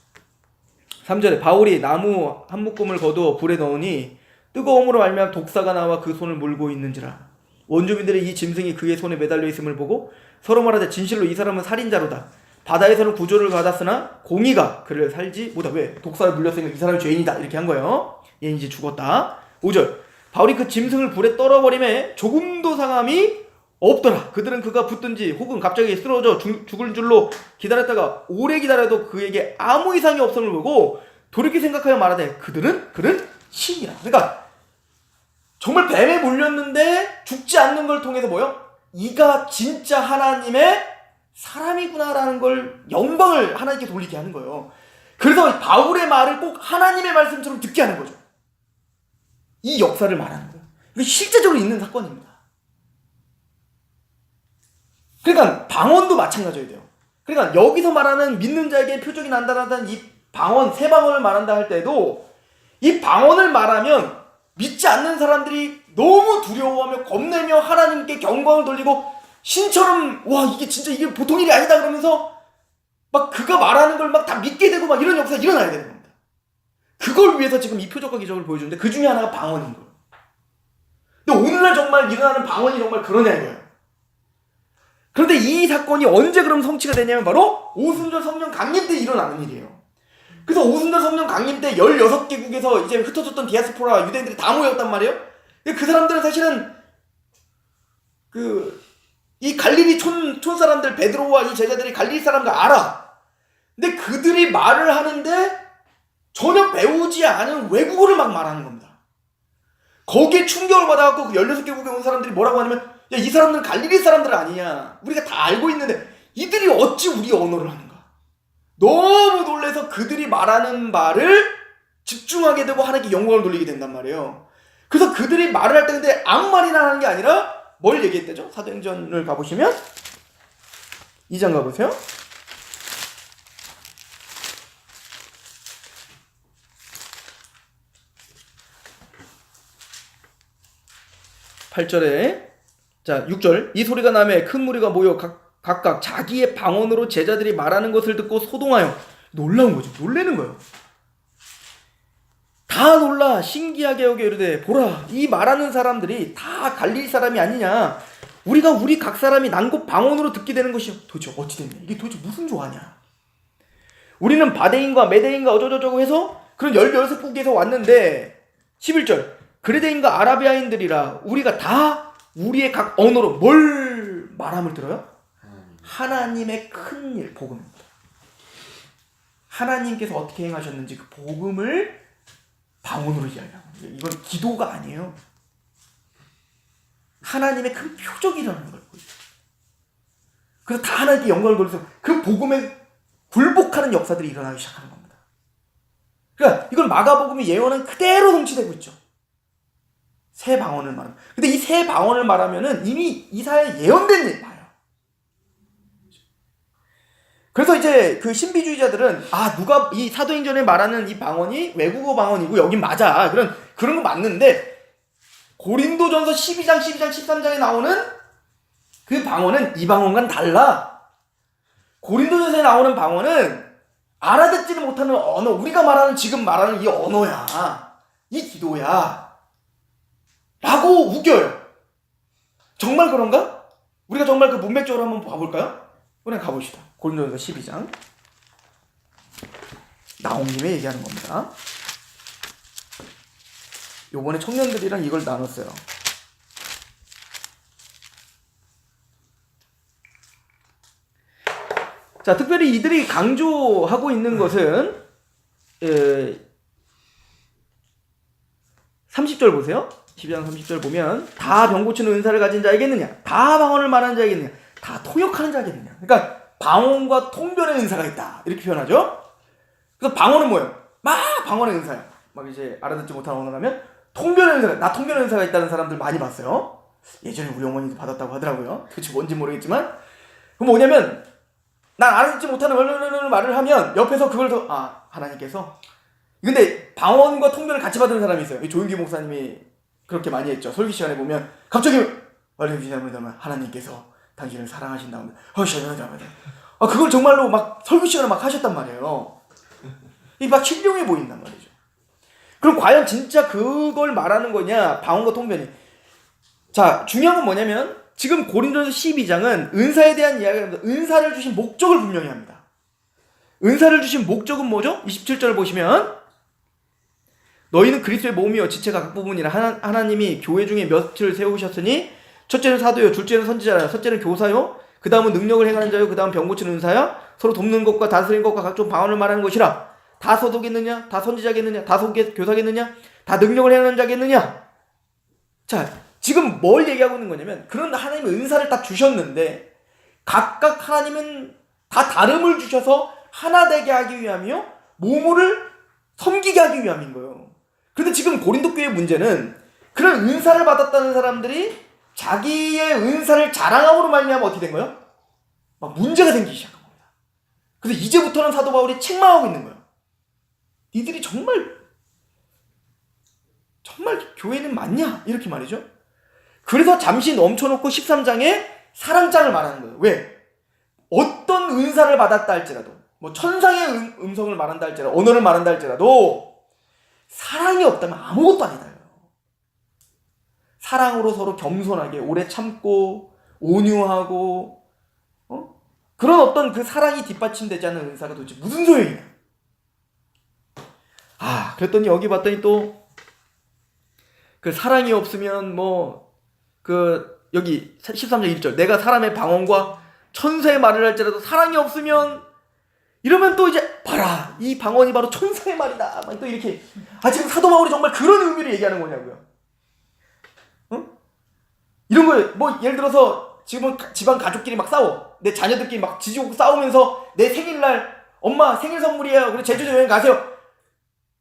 3절에 바울이 나무 한 묶음을 거두어 불에 넣으니 뜨거움으로 말미암아 독사가 나와 그 손을 물고 있는지라. 원주민들의 이 짐승이 그의 손에 매달려 있음을 보고 서로 말하되 진실로 이 사람은 살인자로다. 바다에서는 구조를 받았으나 공의가 그를 살지 못하. 왜? 독사를 물렸으니까 이 사람이 죄인이다, 이렇게 한 거예요. 얘는 이제 죽었다. 5절 바울이 그 짐승을 불에 떨어버림에 조금도 상함이 없더라. 그들은 그가 붙든지 혹은 갑자기 쓰러져 죽을 줄로 기다렸다가 오래 기다려도 그에게 아무 이상이 없음을 보고 돌이켜 생각하여 말하되 그는 신이라. 그러니까 정말 뱀에 물렸는데 죽지 않는 걸 통해서 뭐요? 이가 진짜 하나님의 사람이구나라는 걸, 영광을 하나님께 돌리게 하는 거예요. 그래서 바울의 말을 꼭 하나님의 말씀처럼 듣게 하는 거죠. 이 역사를 말하는 거예요. 이게 실제적으로 있는 사건입니다. 그러니까 방언도 마찬가지예요. 그러니까 여기서 말하는 믿는 자에게 표적이 난다라는 이 방언, 새 방언을 말한다 할 때도 이 방언을 말하면 믿지 않는 사람들이 너무 두려워하며 겁내며 하나님께 경광을 돌리고 신처럼 와 이게 진짜 이게 보통 일이 아니다 그러면서 막 그가 말하는 걸 막 다 믿게 되고 막 이런 역사가 일어나야 되는 겁니다. 그걸 위해서 지금 이 표적과 기적을 보여주는데 그 중에 하나가 방언인 거예요. 근데 오늘날 정말 일어나는 방언이 정말 그러냐 이거예요. 그런데 이 사건이 언제 그럼 성취가 되냐면 바로 오순절 성령 강림 때 일어나는 일이에요. 그래서 오순절 성령 강림 때 16개국에서 이제 흩어졌던 디아스포라 유대인들이 다 모였단 말이에요. 그 사람들은 사실은 이 갈릴리 촌 사람들 베드로와 이 제자들이 갈릴리 사람들 알아. 근데 그들이 말을 하는데 전혀 배우지 않은 외국어를 막 말하는 겁니다. 거기에 충격을 받아갖고 그 16개국에 온 사람들이 뭐라고 하냐면 야, 이 사람들은 갈릴리 사람들 아니냐. 우리가 다 알고 있는데 이들이 어찌 우리 언어를 하는가. 너무 놀라서 그들이 말하는 말을 집중하게 되고 하나님께 영광을 돌리게 된단 말이에요. 그래서 그들이 말을 할 때 근데 아무 말이나 하는 게 아니라 뭘 얘기했대죠? 사도행전을 가보시면 2장 가보세요. 자 6절 이 소리가 나매 큰 무리가 모여 각각 자기의 방언으로 제자들이 말하는 것을 듣고 소동하여 놀라운 거죠. 놀라는 거예요. 다 놀라 신기하게 여겨 이르되 보라 이 말하는 사람들이 다 갈릴리 사람이 아니냐. 우리가 우리 각 사람이 난곳 방언으로 듣게 되는 것이 도대체 어찌 됐냐. 이게 도대체 무슨 조화냐. 우리는 바데인과 메데인과 어쩌저쩌고 해서 그런 16국에서 왔는데 11절 그레데인과 아라비아인들이라 우리가 다 우리의 각 언어로 뭘 말함을 들어요? 하나님의 큰 일, 복음입니다. 하나님께서 어떻게 행하셨는지 그 복음을 방언으로 이야기하는 거예요. 이건 기도가 아니에요. 하나님의 큰 표적이라는 걸 보여요. 그래서 다 하나님께 영광을 돌려서 그 복음에 굴복하는 역사들이 일어나기 시작하는 겁니다. 그러니까 이건 마가복음의 예언은 그대로 성취되고 있죠. 새 방언을 말하면. 근데 이 새 방언을 말하면은 이미 이사야에 예언된 일 봐요. 그래서 이제 그 신비주의자들은 누가 이 사도행전에 말하는 이 방언이 외국어 방언이고 여긴 맞아. 그런 거 맞는데 고린도전서 12장, 13장에 나오는 그 방언은 이 방언과는 달라. 고린도전서에 나오는 방언은 알아듣지는 못하는 언어, 우리가 말하는 지금 말하는 이 언어야. 이 기도야. 라고 우겨요. 정말 그런가? 우리가 정말 그 문맥적으로 한번 봐볼까요? 그냥 가봅시다. 고린도전서 12장. 나온 김에 얘기하는 겁니다. 요번에 청년들이랑 이걸 나눴어요. 자, 특별히 이들이 강조하고 있는 것은 30절 보세요. 12장 30절 보면 다 병 고치는 은사를 가진 자에게느냐, 다 방언을 말하는 자에게느냐, 다 통역하는 자에게느냐. 그러니까 방언과 통변의 은사가 있다 이렇게 표현하죠. 그래서 방언은 뭐예요? 막 방언의 은사야. 막 이제 알아듣지 못하는 언어라면 통변의 은사가, 나 통변의 은사가 있다는 사람들 많이 봤어요. 예전에 우리 어머니도 받았다고 하더라고요. 도대체 뭔지 모르겠지만 그럼 뭐냐면 난 알아듣지 못하는 말을 하면 옆에서 그걸 하나님께서. 근데 방언과 통변을 같이 받은 사람이 있어요. 조윤기 목사님이 그렇게 많이 했죠. 설교 시간에 보면 갑자기 하나님께서 당신을 사랑하신다고 그걸 정말로 막 설교 시간에 막 하셨단 말이에요. 이 막 신령해 보인단 말이죠. 그럼 과연 진짜 그걸 말하는 거냐, 방언과 통변이. 자, 중요한 건 뭐냐면 지금 고린도전서 12장은 은사에 대한 이야기입니다. 은사를 주신 목적을 분명히 합니다. 은사를 주신 목적은 뭐죠? 27절 보시면 너희는 그리스도의 몸이요 지체가 각 부분이라 하나님이 교회 중에 몇을 세우셨으니 첫째는 사도요, 둘째는 선지자요, 셋째는 교사요, 그 다음은 능력을 행하는 자요, 그 다음 병 고치는 은사요, 서로 돕는 것과 다스리는 것과 각종 방언을 말하는 것이라. 다 서도겠느냐? 다 선지자겠느냐? 다 교사겠느냐? 다 능력을 행하는 자겠느냐? 자, 지금 뭘 얘기하고 있는 거냐면 그런 하나님의 은사를 다 주셨는데 각각 하나님은 다 다름을 주셔서 하나 되게 하기 위함이요 몸을 섬기게 하기 위함인 거예요. 그런데 지금 고린도 교회의 문제는 그런 은사를 받았다는 사람들이 자기의 은사를 자랑함으로 말미암아 어떻게 된 거예요? 막 문제가 생기기 시작한 겁니다. 그래서 이제부터는 사도 바울이 책망하고 있는 거예요. 니들이 정말 교회는 맞냐? 이렇게 말이죠. 그래서 잠시 넘쳐놓고 13장에 사랑장을 말하는 거예요. 왜? 어떤 은사를 받았다 할지라도 뭐 천상의 음성을 말한다 할지라도, 언어를 말한다 할지라도 사랑이 없다면 아무것도 아니다. 사랑으로 서로 겸손하게 오래 참고 온유하고 그런 어떤 그 사랑이 뒷받침되지 않는 은사가 도대체 무슨 소용이냐. 그랬더니 여기 봤더니 또 그 사랑이 없으면 여기 13장 1절 내가 사람의 방언과 천사의 말을 할지라도 사랑이 없으면, 이러면 또 이제 봐라 이 방언이 바로 천사의 말이다 또 이렇게 지금 사도 바울이 정말 그런 의미를 얘기하는 거냐고요. 이런 거예요. 예를 들어서 지금은 집안 가족끼리 막 싸워, 내 자녀들끼리 막 지지고 싸우면서 내 생일날 엄마 생일 선물이에요 그래 제주도 여행 가세요.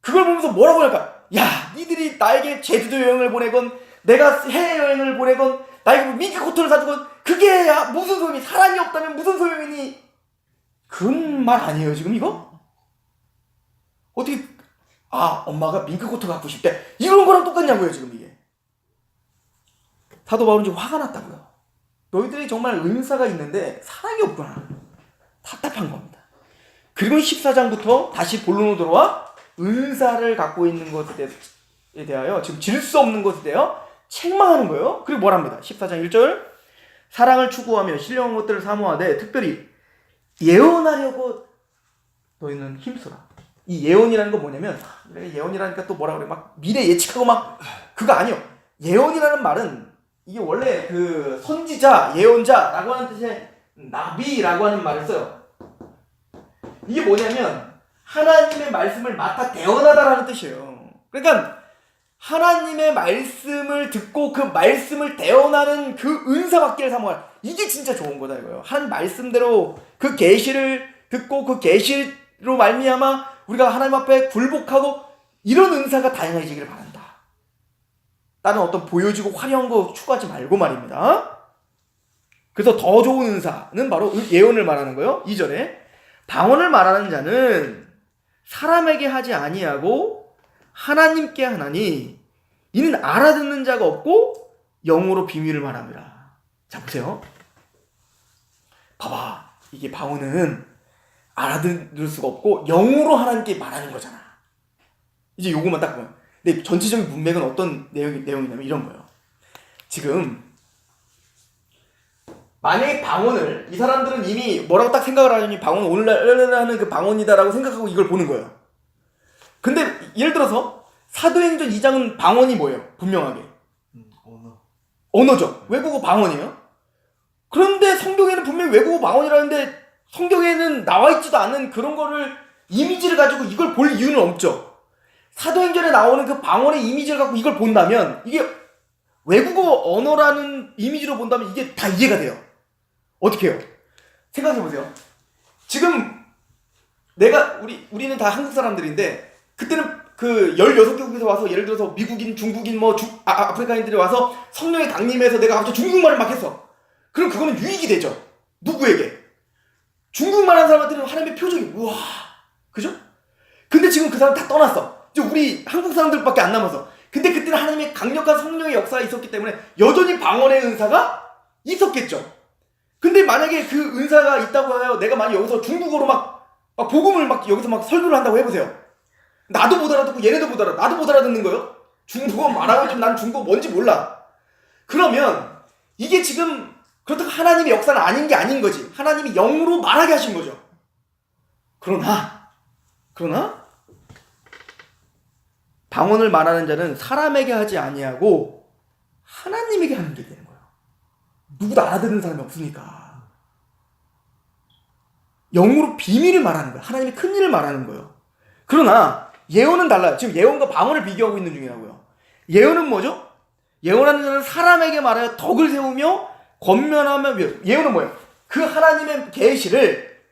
그걸 보면서 뭐라고 할까? 야, 니들이 나에게 제주도 여행을 보내건 내가 해외여행을 보내건 나에게 민트 코트를 사주건 그게 무슨 소용이, 사랑이 없다면 무슨 소용이니? 그런 말 아니에요 지금 이거? 어떻게 엄마가 밍크코트 갖고 싶대, 이런 거랑 똑같냐고요 지금 이게. 사도 바울은 지금 화가 났다고요. 너희들이 정말 은사가 있는데 사랑이 없구나, 답답한 겁니다. 그리고 14장부터 다시 본론으로 들어와 은사를 갖고 있는 것에 대하여 지금 질 수 없는 것에 대하여 책망하는 거예요. 그리고 뭐랍니다. 14장 1절 사랑을 추구하며 신령한 것들을 사모하되 특별히 예언하려고 너희는 힘써라. 이 예언이라는 건 뭐냐면, 예언이라니까 또 뭐라 그래, 막 미래 예측하고 막 그거 아니요. 예언이라는 말은 이게 원래 그 선지자, 예언자라고 하는 뜻의 나비라고 하는 말을 써요. 이게 뭐냐면 하나님의 말씀을 맡아 대언하다라는 뜻이에요. 그러니까 하나님의 말씀을 듣고 그 말씀을 대언하는 그 은사 받기를 사모하라. 이게 진짜 좋은 거다 이거예요. 한 말씀대로 그 계시를 듣고 그 계시로 말미암아 우리가 하나님 앞에 굴복하고 이런 은사가 다양해지기를 바란다. 다른 어떤 보여지고 화려한 거 추구하지 말고 말입니다. 그래서 더 좋은 은사는 바로 예언을 말하는 거예요. 2절에 방언을 말하는 자는 사람에게 하지 아니하고 하나님께 하나니 이는 알아듣는 자가 없고 영으로 비밀을 말함이라. 자 보세요. 봐봐, 이게 방언은 알아들을 수가 없고 영으로 하나님께 말하는 거잖아. 이제 요거만 딱 보면, 근데 전체적인 문맥은 어떤 내용이냐면 이런 거예요. 지금 만약에 방언을, 이 사람들은 이미 뭐라고 딱 생각을 하니 방언은 오늘날 하는 그 방언이다라고 생각하고 이걸 보는 거예요. 근데 예를 들어서 사도행전 2장은 방언이 뭐예요? 분명하게 언어죠. 외국어 방언이에요. 그런데 성경에는 분명히 외국어 방언이라는데 성경에는 나와 있지도 않은 그런 거를 이미지를 가지고 이걸 볼 이유는 없죠. 사도행전에 나오는 그 방언의 이미지를 갖고 이걸 본다면, 이게 외국어 언어라는 이미지로 본다면 이게 다 이해가 돼요. 어떻게 해요? 생각해보세요. 지금 우리는 다 한국 사람들인데 그때는 그 16개국에서 와서 예를 들어서 미국인, 중국인, 아프리카인들이 와서 성령에 강림해서 내가 갑자기 중국말을 막 했어. 그럼 그거는 유익이 되죠. 누구에게? 중국말 하는 사람한테는 하나님의 표정이 우와, 그죠? 근데 지금 그 사람 다 떠났어. 이제 우리 한국 사람들밖에 안 남아서. 근데 그때는 하나님의 강력한 성령의 역사가 있었기 때문에 여전히 방언의 은사가 있었겠죠. 근데 만약에 그 은사가 있다고 하여 내가 만약 여기서 중국어로 막 복음을 막 여기서 막 설교를 한다고 해보세요. 나도 못 알아듣고 얘네도 못 알아. 나도 못 알아듣는 거예요. 중국어 말하고 있지만 난 중국어 뭔지 몰라. 그러면 이게 지금 그렇다고 하나님의 역사는 아닌 게 아닌 거지. 하나님이 영으로 말하게 하신 거죠. 그러나 방언을 말하는 자는 사람에게 하지 아니하고 하나님에게 하는 게 되는 거예요. 누구도 알아듣는 사람이 없으니까. 영으로 비밀을 말하는 거예요. 하나님의 큰 일을 말하는 거예요. 그러나 예언은 달라요. 지금 예언과 방언을 비교하고 있는 중이라고요. 예언은 뭐죠? 예언하는 자는 사람에게 말하여 덕을 세우며 권면하며, 예언은 뭐예요? 그 하나님의 계시를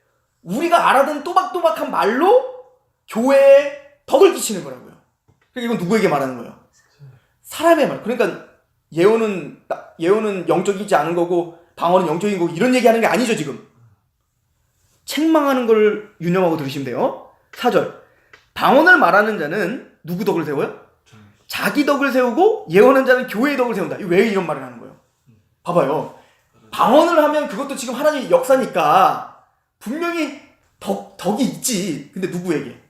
우리가 알아듣는 또박또박한 말로 교회에 덕을 끼치는 거라고요. 그러니까 이건 누구에게 말하는 거예요? 사람의 말. 그러니까 예언은 영적이지 않은 거고 방언은 영적인 거고 이런 얘기하는 게 아니죠. 지금 책망하는 걸 유념하고 들으시면 돼요. 4절 방언을 말하는 자는 누구 덕을 세워요? 자기 덕을 세우고 예언하는 자는 교회의 덕을 세운다. 왜 이런 말을 하는 거예요? 봐봐요. 방언을 하면 그것도 지금 하나님의 역사니까 분명히 덕이 있지. 근데 누구에게?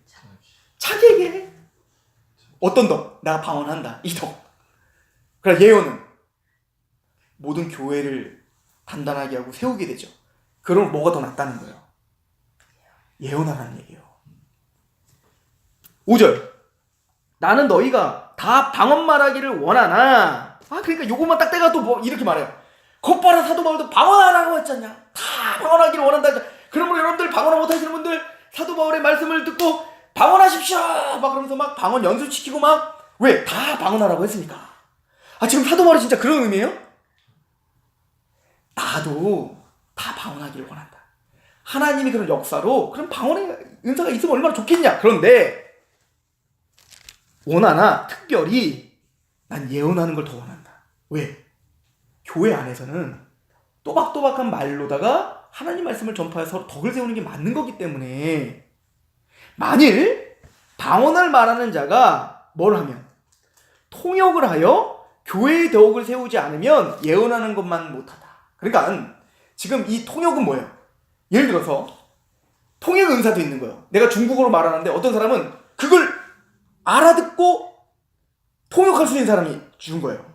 자기에게. 어떤 덕? 내가 방언한다. 이 덕. 그러나 예언은 모든 교회를 단단하게 하고 세우게 되죠. 그럼 뭐가 더 낫다는 거예요? 예언하라는 얘기예요. 5절. 나는 너희가 다 방언 말하기를 원하나. 그러니까 요것만 딱 떼가 또 뭐 이렇게 말해요. 겉바라 사도 바울도 방언하라고 했잖냐. 다 방언하기를 원한다. 그러므로 여러분들 방언을 못하시는 분들 사도 바울의 말씀을 듣고 방언하십시오. 막 그러면서 막 방언 연습시키고 막 왜? 다 방언하라고 했으니까. 지금 사도 바울이 진짜 그런 의미예요? 나도 다 방언하기를 원한다. 하나님이 그런 역사로 그런 방언의 은사가 있으면 얼마나 좋겠냐. 그런데 원하나 특별히 난 예언하는 걸 더 원한다. 왜? 교회 안에서는 또박또박한 말로다가 하나님 말씀을 전파해서 서로 덕을 세우는 게 맞는 거기 때문에 만일 방언을 말하는 자가 뭘 하면? 통역을 하여 교회의 덕을 세우지 않으면 예언하는 것만 못하다. 그러니까 지금 이 통역은 뭐예요? 예를 들어서 통역 은사도 있는 거예요. 내가 중국어로 말하는데 어떤 사람은 그걸 알아듣고 통역할 수 있는 사람이 준 거예요.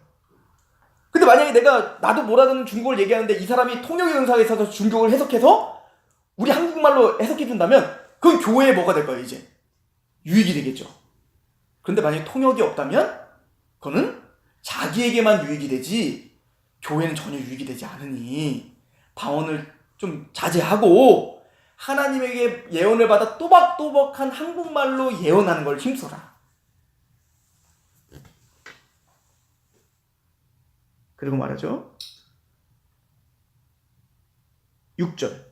근데 만약에 나도 못 알아듣는 중국어를 얘기하는데 이 사람이 통역의 은사에 있어서 중국어를 해석해서 우리 한국말로 해석해 준다면 그건 교회에 뭐가 될 거예요? 이제 유익이 되겠죠. 그런데 만약에 통역이 없다면 그거는 자기에게만 유익이 되지 교회는 전혀 유익이 되지 않으니 방언을 좀 자제하고 하나님에게 예언을 받아 또박또박한 한국말로 예언하는 걸 힘써라. 그리고 말하죠. 6절.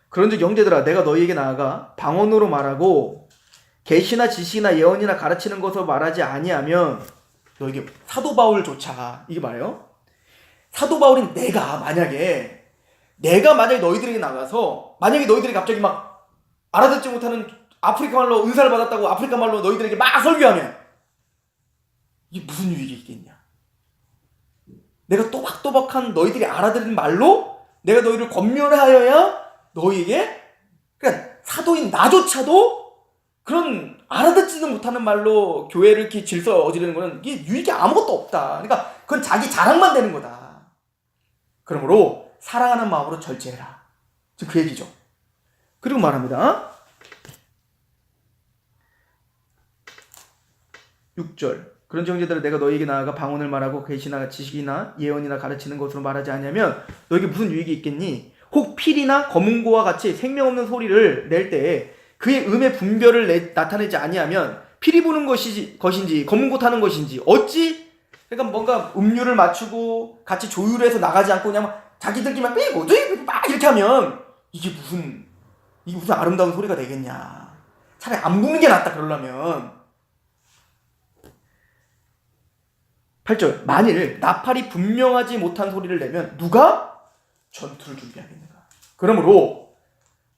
그런즉 형제들아 내가 너희에게 나아가 방언으로 말하고 계시나 지식이나 예언이나 가르치는 것으로 말하지 아니하면 너에게 사도 바울조차 이게 말이에요. 사도 바울인 내가 만약에 너희들에게 나가서 만약에 너희들이 갑자기 막 알아듣지 못하는 아프리카 말로 은사를 받았다고 아프리카 말로 너희들에게 막 설교하면 이게 무슨 유익이 있겠냐. 내가 또박또박한 너희들이 알아듣는 말로 내가 너희를 권면하여야 너희에게 그러니까 사도인 나조차도 그런 알아듣지도 못하는 말로 교회를 이렇게 질서 어지르는 거는 이게 유익이 아무것도 없다. 그러니까 그건 자기 자랑만 되는 거다. 그러므로 사랑하는 마음으로 절제해라. 지금 그 얘기죠. 그리고 말합니다. 6절. 그런 형제들아 내가 너희에게 나아가 방언을 말하고 계시나 지식이나 예언이나 가르치는 것으로 말하지 않으면 너에게 무슨 유익이 있겠니? 혹 필이나 검은고와 같이 생명 없는 소리를 낼 때에 그의 음의 분별을 나타내지 아니하면 피리 부는 것인지 검은고 타는 것인지 어찌 그러니까 뭔가 음률을 맞추고 같이 조율해서 나가지 않고 그냥 자기들끼리만 삐고 막 이렇게 하면 이게 무슨 아름다운 소리가 되겠냐. 차라리 안 부는 게 낫다 그러려면. 8절. 만일 나팔이 분명하지 못한 소리를 내면 누가 전투를 준비하겠는가. 그러므로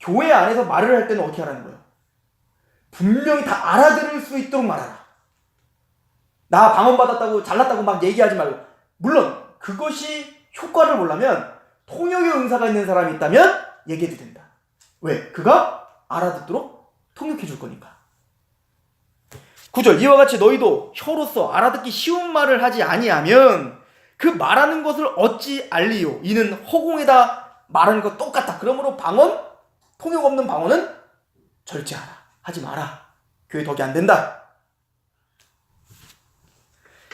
교회 안에서 말을 할 때는 어떻게 하라는 거예요? 분명히 다 알아들을 수 있도록 말하라. 나 방언 받았다고 잘났다고 막 얘기하지 말고. 물론 그것이 효과를 보려면 통역의 은사가 있는 사람이 있다면 얘기해도 된다. 왜? 그가 알아듣도록 통역해 줄 거니까. 9절. 이와 같이 너희도 혀로서 알아듣기 쉬운 말을 하지 아니하면 그 말하는 것을 어찌 알리요? 이는 허공에다 말하는 것 똑같다. 그러므로 방언, 통역 없는 방언은 절제하라. 하지 마라. 교회 덕이 안 된다.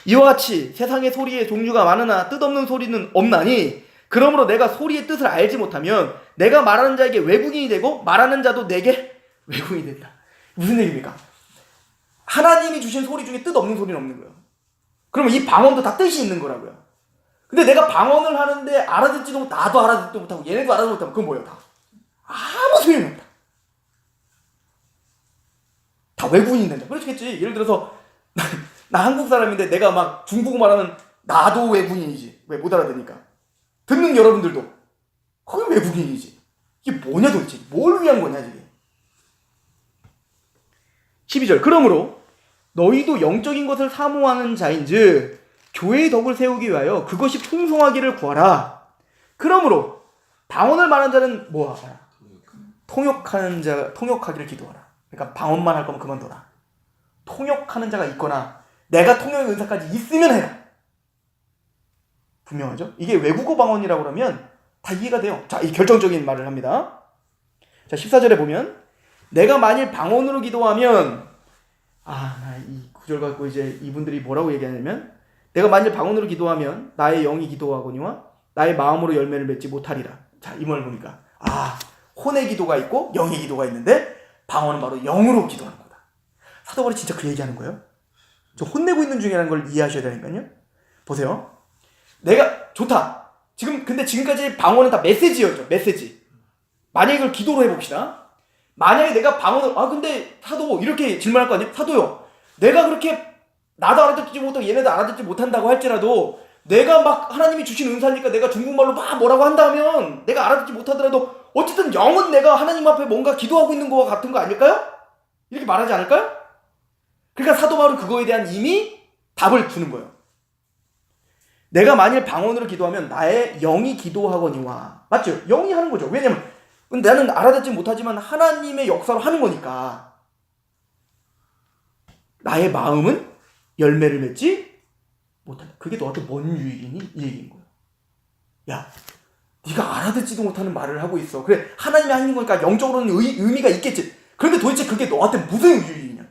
이와 같이 세상의 소리의 종류가 많으나 뜻없는 소리는 없나니 그러므로 내가 소리의 뜻을 알지 못하면 내가 말하는 자에게 외국인이 되고 말하는 자도 내게 외국인이 된다. 무슨 얘기입니까? 하나님이 주신 소리 중에 뜻 없는 소리는 없는 거예요. 그러면 이 방언도 다 뜻이 있는 거라고요. 근데 내가 방언을 하는데 알아듣지도 못하고 나도 알아듣지도 못하고 얘네도 알아듣지 못하면 그건 뭐예요? 다 아무 소용이 없다. 다 외국인이 된다. 그렇겠지. 예를 들어서 나 한국 사람인데 내가 막 중국어 말하면 나도 외국인이지. 왜 못 알아듣니까. 듣는 여러분들도 거기 외국인이지. 이게 뭐냐 도대체. 뭘 위한 거냐 이게. 12절. 그러므로 너희도 영적인 것을 사모하는 자인즉 교회의 덕을 세우기 위하여 그것이 풍성하기를 구하라. 그러므로 방언을 말하는 자는 뭐하라? 통역하기를 기도하라. 그러니까 방언만 할 거면 그만둬라. 통역하는 자가 있거나 내가 통역의 은사까지 있으면 해라. 분명하죠? 이게 외국어 방언이라고 그러면 다 이해가 돼요. 자, 이 결정적인 말을 합니다. 자, 14절에 보면 내가 만일 방언으로 기도하면 나 이 구절 갖고 이제 이분들이 뭐라고 얘기하냐면 내가 만일 방언으로 기도하면 나의 영이 기도하거니와 나의 마음으로 열매를 맺지 못하리라. 자, 이 말 보니까 혼의 기도가 있고 영의 기도가 있는데 방언은 바로 영으로 기도하는 거다. 사도 바울이 진짜 그 얘기하는 거예요. 저 혼내고 있는 중이라는 걸 이해하셔야 되니까요. 보세요. 내가 좋다. 근데 지금까지 방언은 다 메시지였죠. 메시지. 만약에 이걸 기도로 해봅시다. 만약에 내가 방언을 근데 사도 이렇게 질문할 거 아니에요? 사도요. 내가 그렇게 나도 알아듣지 못하고 얘네도 알아듣지 못한다고 할지라도 내가 막 하나님이 주신 은사니까 내가 중국말로 막 뭐라고 한다면 내가 알아듣지 못하더라도 어쨌든 영은 내가 하나님 앞에 뭔가 기도하고 있는 거와 같은 거 아닐까요? 이렇게 말하지 않을까요? 그러니까 사도 바울은 그거에 대한 이미 답을 주는 거예요. 내가 만일 방언으로 기도하면 나의 영이 기도하거니와. 맞죠? 영이 하는 거죠. 왜냐면 나는 알아듣지 못하지만 하나님의 역사로 하는 거니까. 나의 마음은 열매를 맺지 못한다. 그게 너한테 뭔 유익이니? 이 얘기인 거예요. 야, 네가 알아듣지도 못하는 말을 하고 있어. 그래, 하나님이 하는 거니까 영적으로는 의미가 있겠지. 그런데 도대체 그게 너한테 무슨 유익이냐?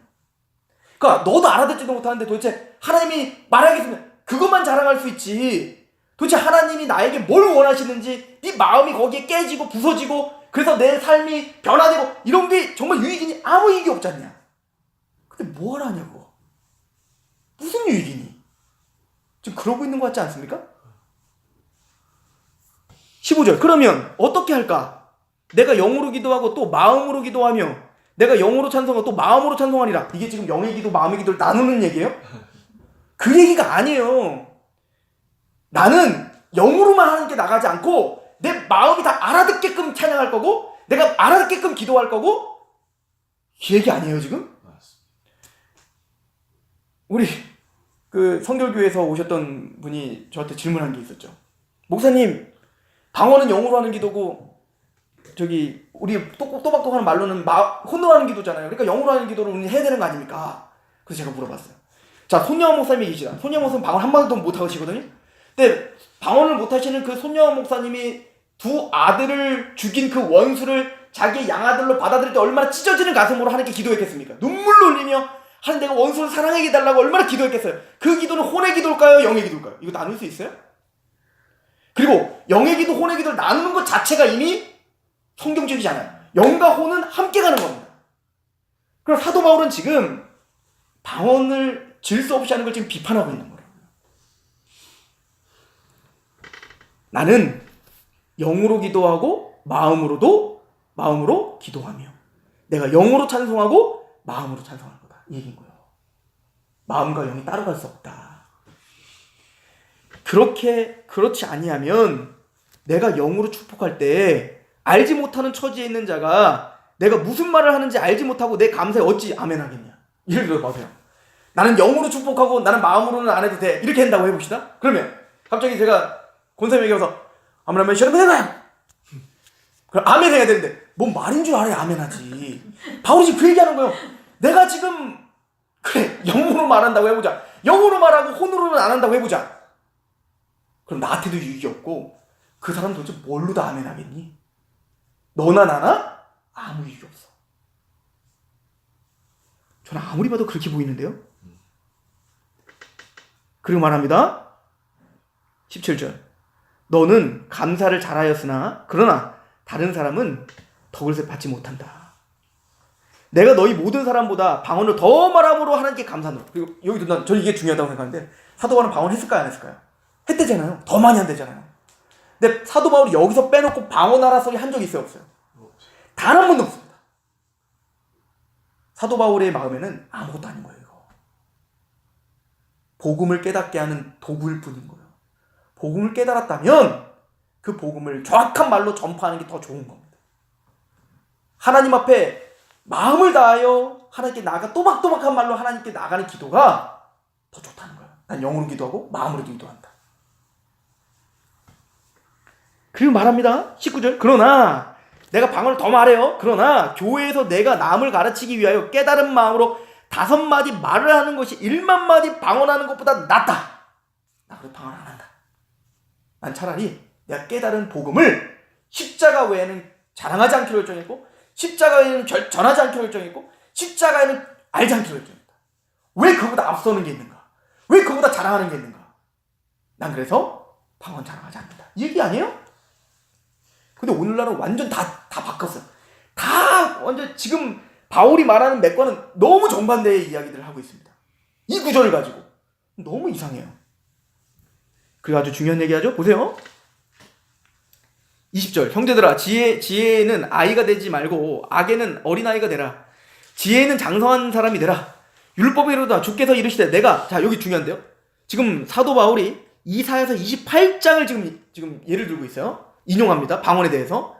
그러니까 너도 알아듣지도 못하는데 도대체 하나님이 말하겠으면 그것만 자랑할 수 있지. 도대체 하나님이 나에게 뭘 원하시는지 네 마음이 거기에 깨지고 부서지고 그래서 내 삶이 변화되고 이런 게 정말 유익이니? 아무 이익이 없지 않냐? 근데 뭐 하라냐고. 무슨 유익이니? 지금 그러고 있는 것 같지 않습니까? 15절. 그러면 어떻게 할까? 내가 영으로 기도하고 또 마음으로 기도하며 내가 영으로 찬송하고 또 마음으로 찬송하리라. 이게 지금 영의 기도 마음의 기도를 나누는 얘기예요? 그 얘기가 아니에요. 나는 영으로만 하는 게 나가지 않고 내 마음이 다 알아듣게끔 찬양할 거고 내가 알아듣게끔 기도할 거고 이 얘기 아니에요 지금? 우리 그 성결교회에서 오셨던 분이 저한테 질문한 게 있었죠. 목사님, 방언은 영으로 하는 기도고 우리 또박또박 하는 말로는 혼으로 하는 기도잖아요. 그러니까 영으로 하는 기도를 우리는 해야 되는 거 아닙니까? 그래서 제가 물어봤어요. 자, 손영원 목사님이 계시다. 손영원 목사님 방언 한마디도 못 하시거든요. 근데 방언을 못 하시는 그 손영원 목사님이 두 아들을 죽인 그 원수를 자기 양아들로 받아들일 때 얼마나 찢어지는 가슴으로 하나님께 기도했겠습니까? 눈물로 흘리며 하나님 내가 원수를 사랑하게 해달라고 얼마나 기도했겠어요. 그 기도는 혼의 기도일까요? 영의 기도일까요? 이거 나눌 수 있어요? 그리고 영의 기도, 혼의 기도를 나누는 것 자체가 이미 성경적이지 않아요. 영과 혼은 함께 가는 겁니다. 그럼 사도 바울은 지금 방언을 질서 없이 하는 걸 지금 비판하고 있는 거예요. 나는 영으로 기도하고 마음으로 기도하며 내가 영으로 찬송하고 마음으로 찬송하는 거다. 이 얘기인 거예요. 마음과 영이 따로 갈 수 없다. 그렇지 아니하면 내가 영으로 축복할 때 알지 못하는 처지에 있는 자가 내가 무슨 말을 하는지 알지 못하고 내 감사에 어찌 아멘 하겠냐. 예를 들어 봐세요. 나는 영으로 축복하고 나는 마음으로는 안 해도 돼. 이렇게 한다고 해봅시다. 그러면 갑자기 제가 권사님에게 와서 아멘 시험해봐요. 그럼 아멘 해야 되는데 뭔 말인 줄 알아야 아멘 하지. 바울이 지금 그 얘기하는 거예요. 내가 지금 그래 영으로 말한다고 해보자. 영으로 말하고 혼으로는 안 한다고 해보자. 그럼 나한테도 유익이 없고 그 사람 도대체 뭘로 다 아멘 하겠니? 너나 나나 아무 유익이 없어. 저는 아무리 봐도 그렇게 보이는데요. 그리고 말합니다. 17절. 너는 감사를 잘하였으나 그러나 다른 사람은 덕을 받지 못한다. 내가 너희 모든 사람보다 방언을 더 말함으로 하나님께 감사하노라. 그리고 여기도 저는 이게 중요하다고 생각하는데 사도 바울은 방언 했을까요? 안 했을까요? 했대잖아요. 더 많이 한대잖아요. 근데 사도 바울이 여기서 빼놓고 방언하라 소리 한 적이 있어요? 없어요? 단 한 번도 없습니다. 사도 바울의 마음에는 아무것도 아닌 거예요. 이거. 복음을 깨닫게 하는 도구일 뿐인 거예요. 복음을 깨달았다면 그 복음을 정확한 말로 전파하는 게 더 좋은 겁니다. 하나님 앞에 마음을 다하여 하나님께 나아가 또박또박한 말로 하나님께 나가는 기도가 더 좋다는 거예요. 난 영으로 기도하고 마음으로 기도한다. 그리고 말합니다. 19절. 그러나 내가 방언을 더 말해요. 그러나 교회에서 내가 남을 가르치기 위하여 깨달은 마음으로 5마디 말을 하는 것이 1만 마디 방언하는 것보다 낫다. 나 그래 방언 안 한다. 난 차라리 내가 깨달은 복음을 십자가 외에는 자랑하지 않기로 결정했고, 십자가 외에는 전하지 않기로 결정했고, 십자가에는 알지 않기로 결정했다. 왜 그거보다 앞서는 게 있는가? 왜 그거보다 자랑하는 게 있는가? 난 그래서 방언 자랑하지 않는다. 이 얘기 아니에요? 근데 오늘날은 완전 다 바꿨어요. 다 완전 지금 바울이 말하는 맥과는 너무 정반대의 이야기들을 하고 있습니다. 이 구절을 가지고 너무 이상해요. 그리고 아주 중요한 얘기하죠. 보세요. 20절. 형제들아, 지혜는 아이가 되지 말고 악에는 어린아이가 되라. 지혜는 장성한 사람이 되라. 율법에 이르다 주께서 이르시되 내가, 자 여기 중요한데요. 지금 사도 바울이 이사야서 28장을 지금 예를 들고 있어요. 인용합니다. 방언에 대해서.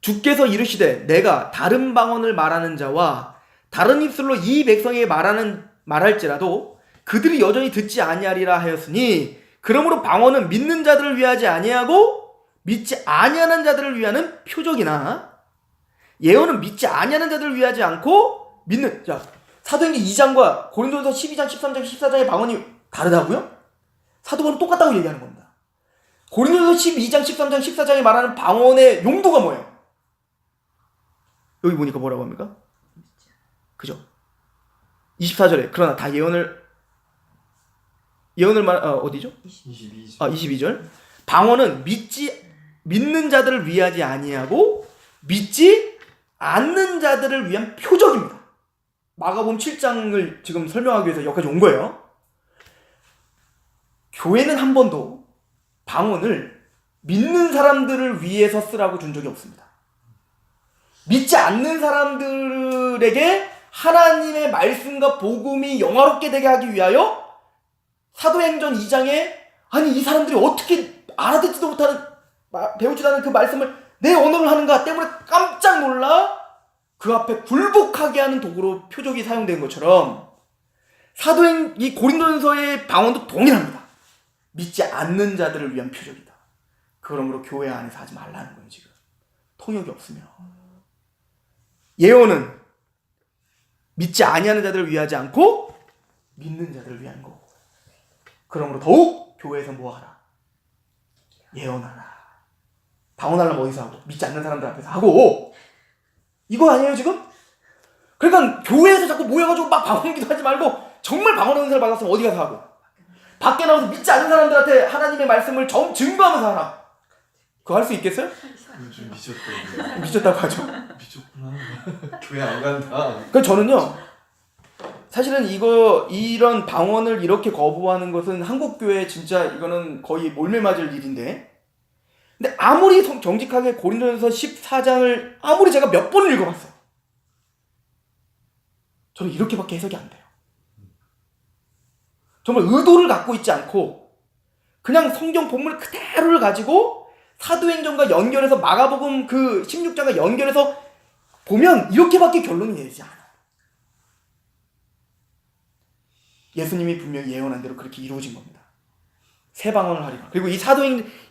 주께서 이르시되 내가 다른 방언을 말하는 자와 다른 입술로 이 백성에게 말할지라도 그들이 여전히 듣지 아니하리라 하였으니, 그러므로 방언은 믿는 자들을 위하지 아니하고 믿지 아니하는 자들을 위하는 표적이나, 예언은 믿지 아니하는 자들을 위하지 않고 믿는, 자 사도행전 2장과 고린도전서 12장, 13장, 14장의 방언이 다르다고요? 사도 바울은 똑같다고 얘기하는 겁니다. 고린도전서 12장, 13장, 14장에 말하는 방언의 용도가 뭐예요? 여기 보니까 뭐라고 합니까? 그죠? 24절에 그러나 다 예언을 어디죠? 22절. 방언은 믿는 자들을 위하지 아니하고 믿지 않는 자들을 위한 표적입니다. 마가복음 7장을 지금 설명하기 위해서 여기까지 온 거예요. 교회는 한 번도 방언을 믿는 사람들을 위해서 쓰라고 준 적이 없습니다. 믿지 않는 사람들에게 하나님의 말씀과 복음이 영화롭게 되게 하기 위하여 사도행전 2장에 아니 이 사람들이 어떻게 알아듣지도 못하는, 배우지도 않은 그 말씀을 내 언어를 하는가 때문에 깜짝 놀라 그 앞에 굴복하게 하는 도구로 표적이 사용된 것처럼 이 고린도전서의 방언도 동일합니다. 믿지 않는 자들을 위한 표적이다. 그러므로 교회 안에서 하지 말라는 거예요. 지금 통역이 없으면. 예언은 믿지 아니하는 자들을 위하지 않고 믿는 자들을 위한 거고, 그러므로 더욱 교회에서 뭐하라? 예언하라. 방언하려면 어디서 하고? 믿지 않는 사람들 앞에서 하고. 이거 아니에요 지금? 그러니까 교회에서 자꾸 모여가지고 막 방언기도 하지 말고 정말 방언 은사를 받았으면 어디 가서 하고, 밖에 나와서 믿지 않는 사람들한테 하나님의 말씀을 증거하면서 하라. 그거 할 수 있겠어요? 요즘 미쳤다. 미쳤다고 하죠. 미쳤구나. 교회 안 간다. 그러니까 저는요, 사실은 이런 방언을 이렇게 거부하는 것은 한국 교회 진짜 이거는 거의 몰매 맞을 일인데, 근데 아무리 정직하게 고린도전서 14장을 아무리 제가 몇 번을 읽어봤어요. 저는 이렇게밖에 해석이 안 돼요. 정말 의도를 갖고 있지 않고 그냥 성경 본문 그대로를 가지고 사도행전과 연결해서 마가복음 그 16장과 연결해서 보면 이렇게밖에 결론이 내지 않아요. 예수님이 분명히 예언한 대로 그렇게 이루어진 겁니다. 새 방언을 하리라. 그리고 이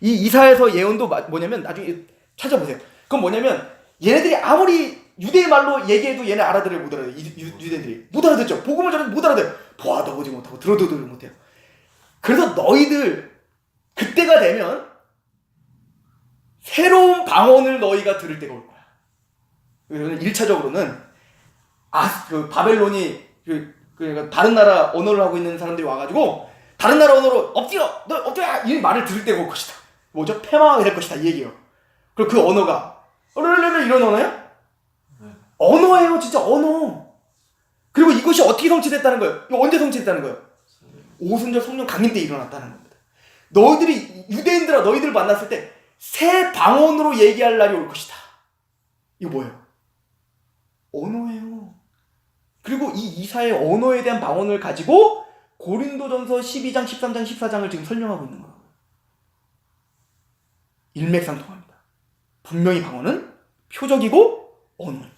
이사야서 예언도 뭐냐면 나중에 찾아보세요. 그건 뭐냐면 얘네들이 아무리 유대의 말로 얘기해도 얘네 알아들어요, 못 알아들어요. 유대인들이 못 알아듣죠. 복음을 전해도 못 알아들어요. 보아도 보지 못하고 들어도 들지 못해요. 그래서 너희들 그때가 되면 새로운 방언을 너희가 들을 때가 올 거야. 그래서 1차적으로는 그 바벨론이 그러니까 다른 나라 언어를 하고 있는 사람들이 와가지고 다른 나라 언어로 엎드려 이 말을 들을 때가 올 것이다. 뭐죠? 패망하게 될 것이다 이 얘기예요. 그리고 그 언어가 이런 언어야? 언어예요, 진짜 언어. 그리고 이것이 어떻게 성취됐다는 거예요? 이거 언제 성취됐다는 거예요? 오순절 성령 강림 때 일어났다는 겁니다. 유대인들아 너희들 만났을 때 새 방언으로 얘기할 날이 올 것이다. 이거 뭐예요? 언어예요. 그리고 이 이사의 언어에 대한 방언을 가지고 고린도전서 12장, 13장, 14장을 지금 설명하고 있는 거예요. 일맥상통합니다. 분명히 방언은 표적이고 언어입니다.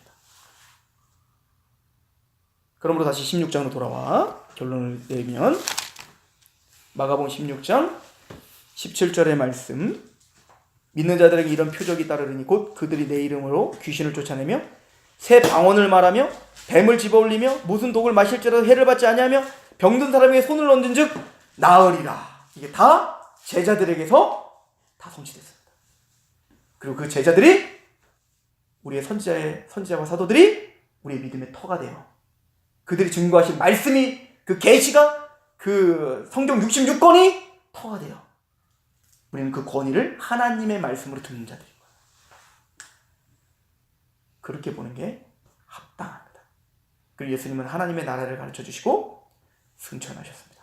그러므로 다시 16장으로 돌아와 결론을 내면 마가복음 16장 17절의 말씀 믿는 자들에게 이런 표적이 따르리니 곧 그들이 내 이름으로 귀신을 쫓아내며 새 방언을 말하며 뱀을 집어올리며 무슨 독을 마실지라도 해를 받지 아니하며 병든 사람에게 손을 얹은즉 나으리라. 이게 다 제자들에게서 다 성취됐습니다. 그리고 그 제자들이 우리의 선지자와 사도들이 우리의 믿음의 터가 돼요. 그들이 증거하신 말씀이 그 계시가 그 성경 66권이 터가 돼요. 우리는 그 권위를 하나님의 말씀으로 듣는 자들인 거예요. 그렇게 보는 게 합당합니다. 그리고 예수님은 하나님의 나라를 가르쳐 주시고 승천하셨습니다.